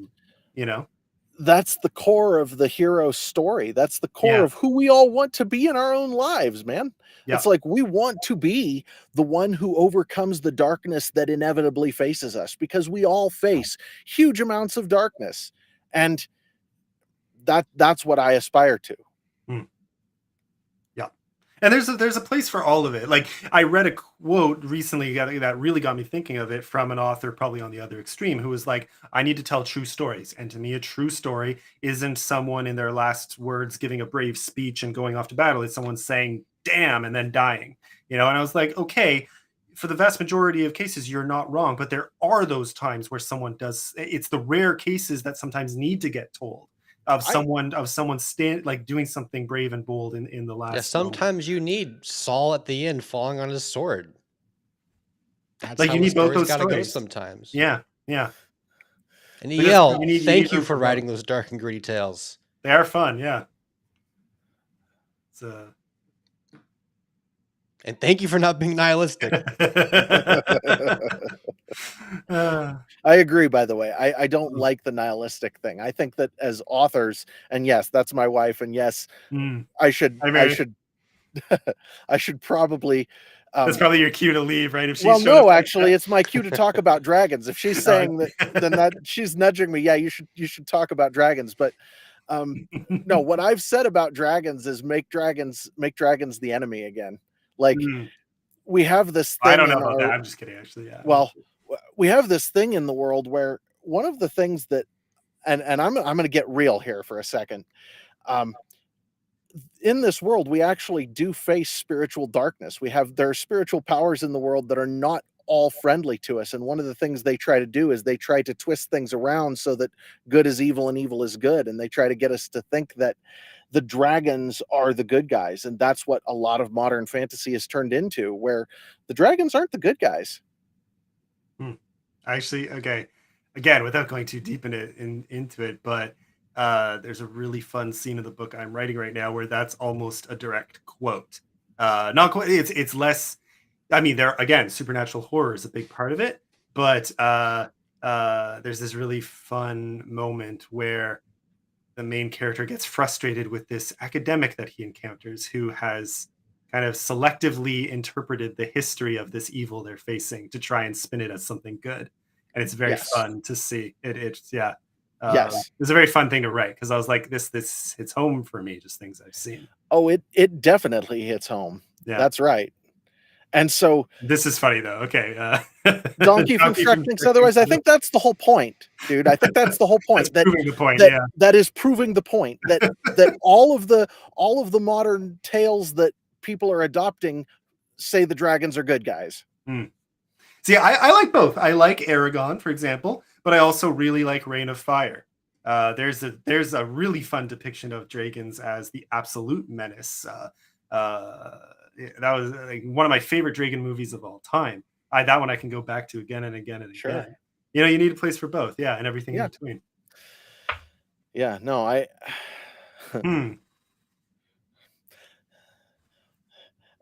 that's the core of the hero story. That's the core of who we all want to be in our own lives, man. Yeah. It's like we want to be the one who overcomes the darkness that inevitably faces us, because we all face huge amounts of darkness. And that's what I aspire to. Yeah. And there's a place for all of it. Like, I read a quote recently that really got me thinking of it from an author probably on the other extreme, who was like, I need to tell true stories. And to me, a true story isn't someone in their last words giving a brave speech and going off to battle. It's someone saying, damn, and then dying. And I was like, okay, for the vast majority of cases, you're not wrong. But there are those times where someone does. It's the rare cases that sometimes need to get told. Of someone doing something brave and bold in the last. Yeah, sometimes you need Saul at the end falling on his sword. That's like, how you need both those gotta stories. go sometimes. Yeah. And you yell, "Thank you for writing those dark and gritty tales." They are fun, yeah. It's And thank you for not being nihilistic. I agree, by the way. I don't like the nihilistic thing. I think that as authors, and yes, that's my wife, and yes, I should probably that's probably your cue to leave, right? If she's actually, it's my cue to talk about dragons. If she's saying that, then that she's nudging me. Yeah, you should talk about dragons. But no, what I've said about dragons is make dragons the enemy again. Like, we have this thing. I don't know about that. I'm just kidding, actually. Yeah. Well, we have this thing in the world where one of the things that, and I'm going to get real here for a second. in this world, we actually do face spiritual darkness. There are spiritual powers in the world that are not all friendly to us. And one of the things they try to do is they try to twist things around so that good is evil and evil is good. And they try to get us to think that the dragons are the good guys. And that's what a lot of modern fantasy has turned into, where the dragons aren't the good guys. Actually, okay. Again, without going too deep into it, but there's a really fun scene in the book I'm writing right now where that's almost a direct quote. Not quite. It's less. I mean, there again, supernatural horror is a big part of it, but there's this really fun moment where the main character gets frustrated with this academic that he encounters who has kind of selectively interpreted the history of this evil they're facing to try and spin it as something good. And it's very fun to see. It's yeah. It's a very fun thing to write because I was like, this hits home for me, just things I've seen. Oh, it definitely hits home. Yeah. That's right. And so this is funny though. Okay. Donkey from Shrek thinks otherwise. I think that's the whole point, dude. I think that's the whole point. That's proving the point. That is proving the point that all of the modern tales that people are adopting say the dragons are good guys. See, I like both. I like Aragon, for example, but I also really like Reign of Fire. There's a really fun depiction of dragons as the absolute menace. That was like one of my favorite dragon movies of all time. That one I can go back to again and again and again. You know, you need a place for both, and everything in between. Yeah, no, I.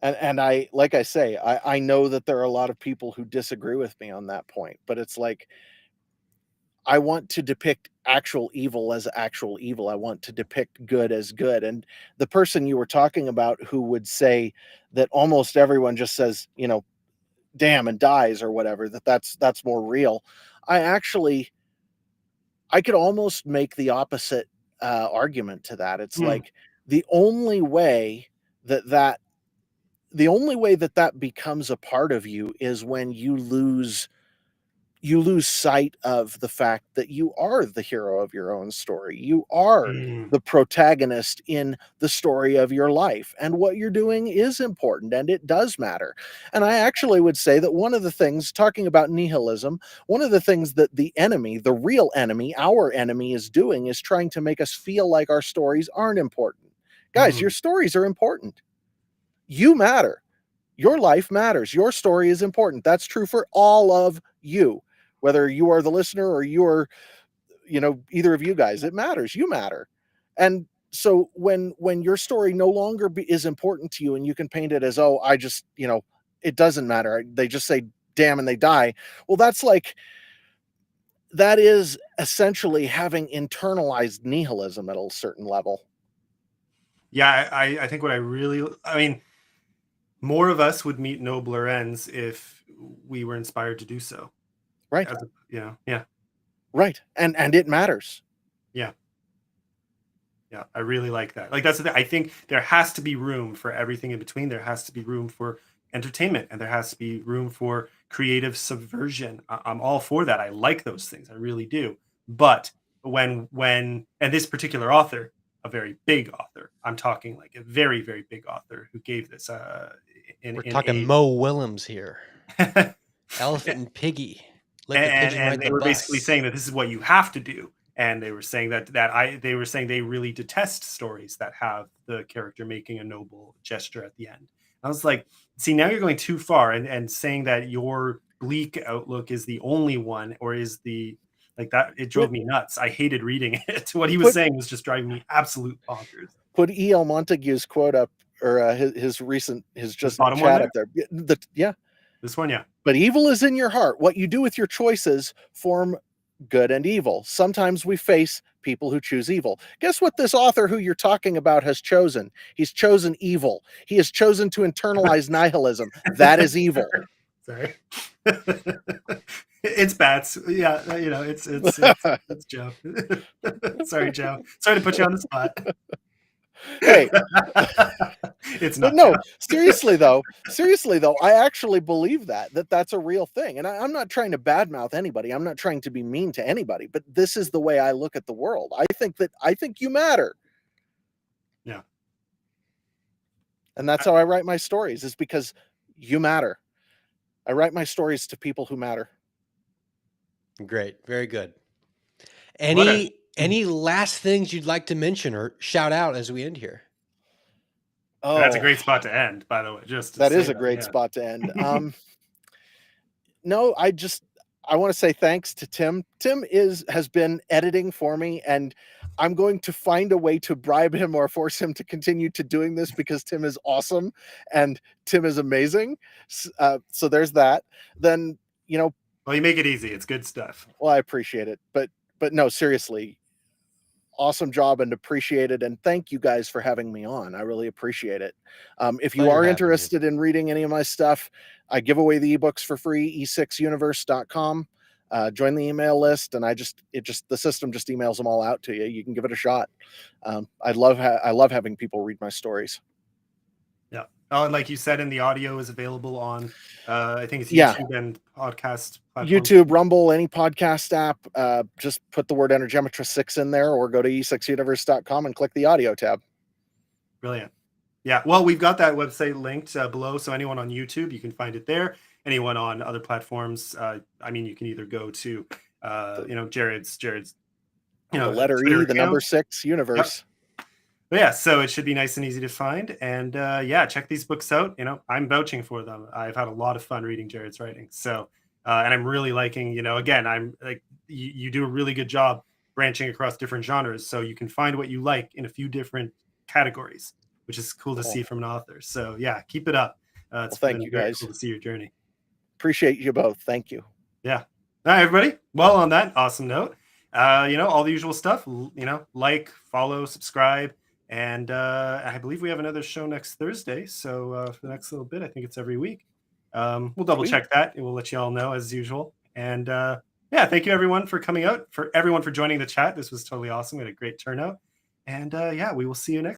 And I, like I say, I know that there are a lot of people who disagree with me on that point, but it's like, I want to depict actual evil as actual evil. I want to depict good as good. And the person you were talking about who would say that almost everyone just says, you know, damn, and dies or whatever, that's more real. I could almost make the opposite argument to that. It's like the only way that becomes a part of you is when you lose sight of the fact that you are the hero of your own story. You are the protagonist in the story of your life, and what you're doing is important and it does matter. And I actually would say that one of the things, talking about nihilism, one of the things that the enemy, the real enemy, our enemy, is doing is trying to make us feel like our stories aren't important. Guys, your stories are important. You matter. Your life matters. Your story is important. That's true for all of you. Whether you are the listener or you're, you know, either of you guys, it matters. You matter. And so when your story no longer is important to you and you can paint it as, oh, I just, you know, it doesn't matter. They just say, damn, and they die. Well, that is essentially having internalized nihilism at a certain level. Yeah, I think I mean, more of us would meet nobler ends if we were inspired to do so. Right. Yeah. Right. And it matters. Yeah. Yeah. I really like that. Like, that's the thing. I think there has to be room for everything in between. There has to be room for entertainment and there has to be room for creative subversion. I'm all for that. I like those things. I really do. But when and this particular author, a very big author, I'm talking like a very, very big author who gave this we're talking Mo Willems here. Elephant and Piggy. And they were basically saying that this is what you have to do. And they were saying they were saying they really detest stories that have the character making a noble gesture at the end. I was like, see, now you're going too far and saying that your bleak outlook is the only one, or is the like that. It drove me nuts. I hated reading it. What he was saying was just driving me absolute bonkers. Put E.L. Montague's quote up, or his just bottom chat one up there. This one, yeah. But evil is in your heart. What you do with your choices form good and evil. Sometimes we face people who choose evil. Guess what this author who you're talking about has chosen? He's chosen evil. He has chosen to internalize nihilism. That is evil. Sorry. It's bats. Yeah, you know, it's Joe. Sorry, Joe. Sorry to put you on the spot. Hey, it's not. No, seriously though, I actually believe that's a real thing. And I'm not trying to badmouth anybody. I'm not trying to be mean to anybody, but this is the way I look at the world. I think you matter. Yeah. And that's how I write my stories, is because you matter. I write my stories to people who matter. Great. Very good. What a- Any last things you'd like to mention or shout out as we end here? And that's a Oh, great spot to end, by the way. Just to that say is a great yeah. spot to end. No, I want to say thanks to Tim. Tim has been editing for me, and I'm going to find a way to bribe him or force him to continue to doing this, because Tim is awesome and Tim is amazing. So there's that. Then, Well, you make it easy. It's good stuff. well, I appreciate it, but no, seriously, awesome job and appreciate it. And thank you guys for having me on. I really appreciate it. If you Pleasure are having you. interested in reading any of my stuff, I give away the ebooks for free, e6universe.com. Join the email list, and the system just emails them all out to you. You can give it a shot. I love having people read my stories. Yeah. Oh, and like you said, the audio is available on, I think it's Yeah. YouTube and podcast platforms. YouTube, Rumble, any podcast app. Just put the word Energemetra 6 in there, or go to e6universe.com and click the audio tab. Brilliant. Yeah. Well, we've got that website linked below. So anyone on YouTube, you can find it there. Anyone on other platforms, you can either go to, Jared's, The letter Twitter E, the account. number 6, universe. Yep. But yeah, so it should be nice and easy to find. And check these books out. I'm vouching for them. I've had a lot of fun reading Jared's writing. So, and I'm really liking, again, I'm like, you do a really good job branching across different genres. So you can find what you like in a few different categories, which is cool to see from an author. So yeah, keep it up. It's thank you, very guys. cool to see your journey. Appreciate you both. Thank you. Yeah. All right, everybody. Well, on that awesome note, all the usual stuff, like, follow, subscribe. And I believe we have another show next Thursday. So for the next little bit, I think it's every week. We'll double check that, and we'll let you all know as usual. And thank you everyone for coming out, for everyone for joining the chat. This was totally awesome. We had a great turnout. And we will see you next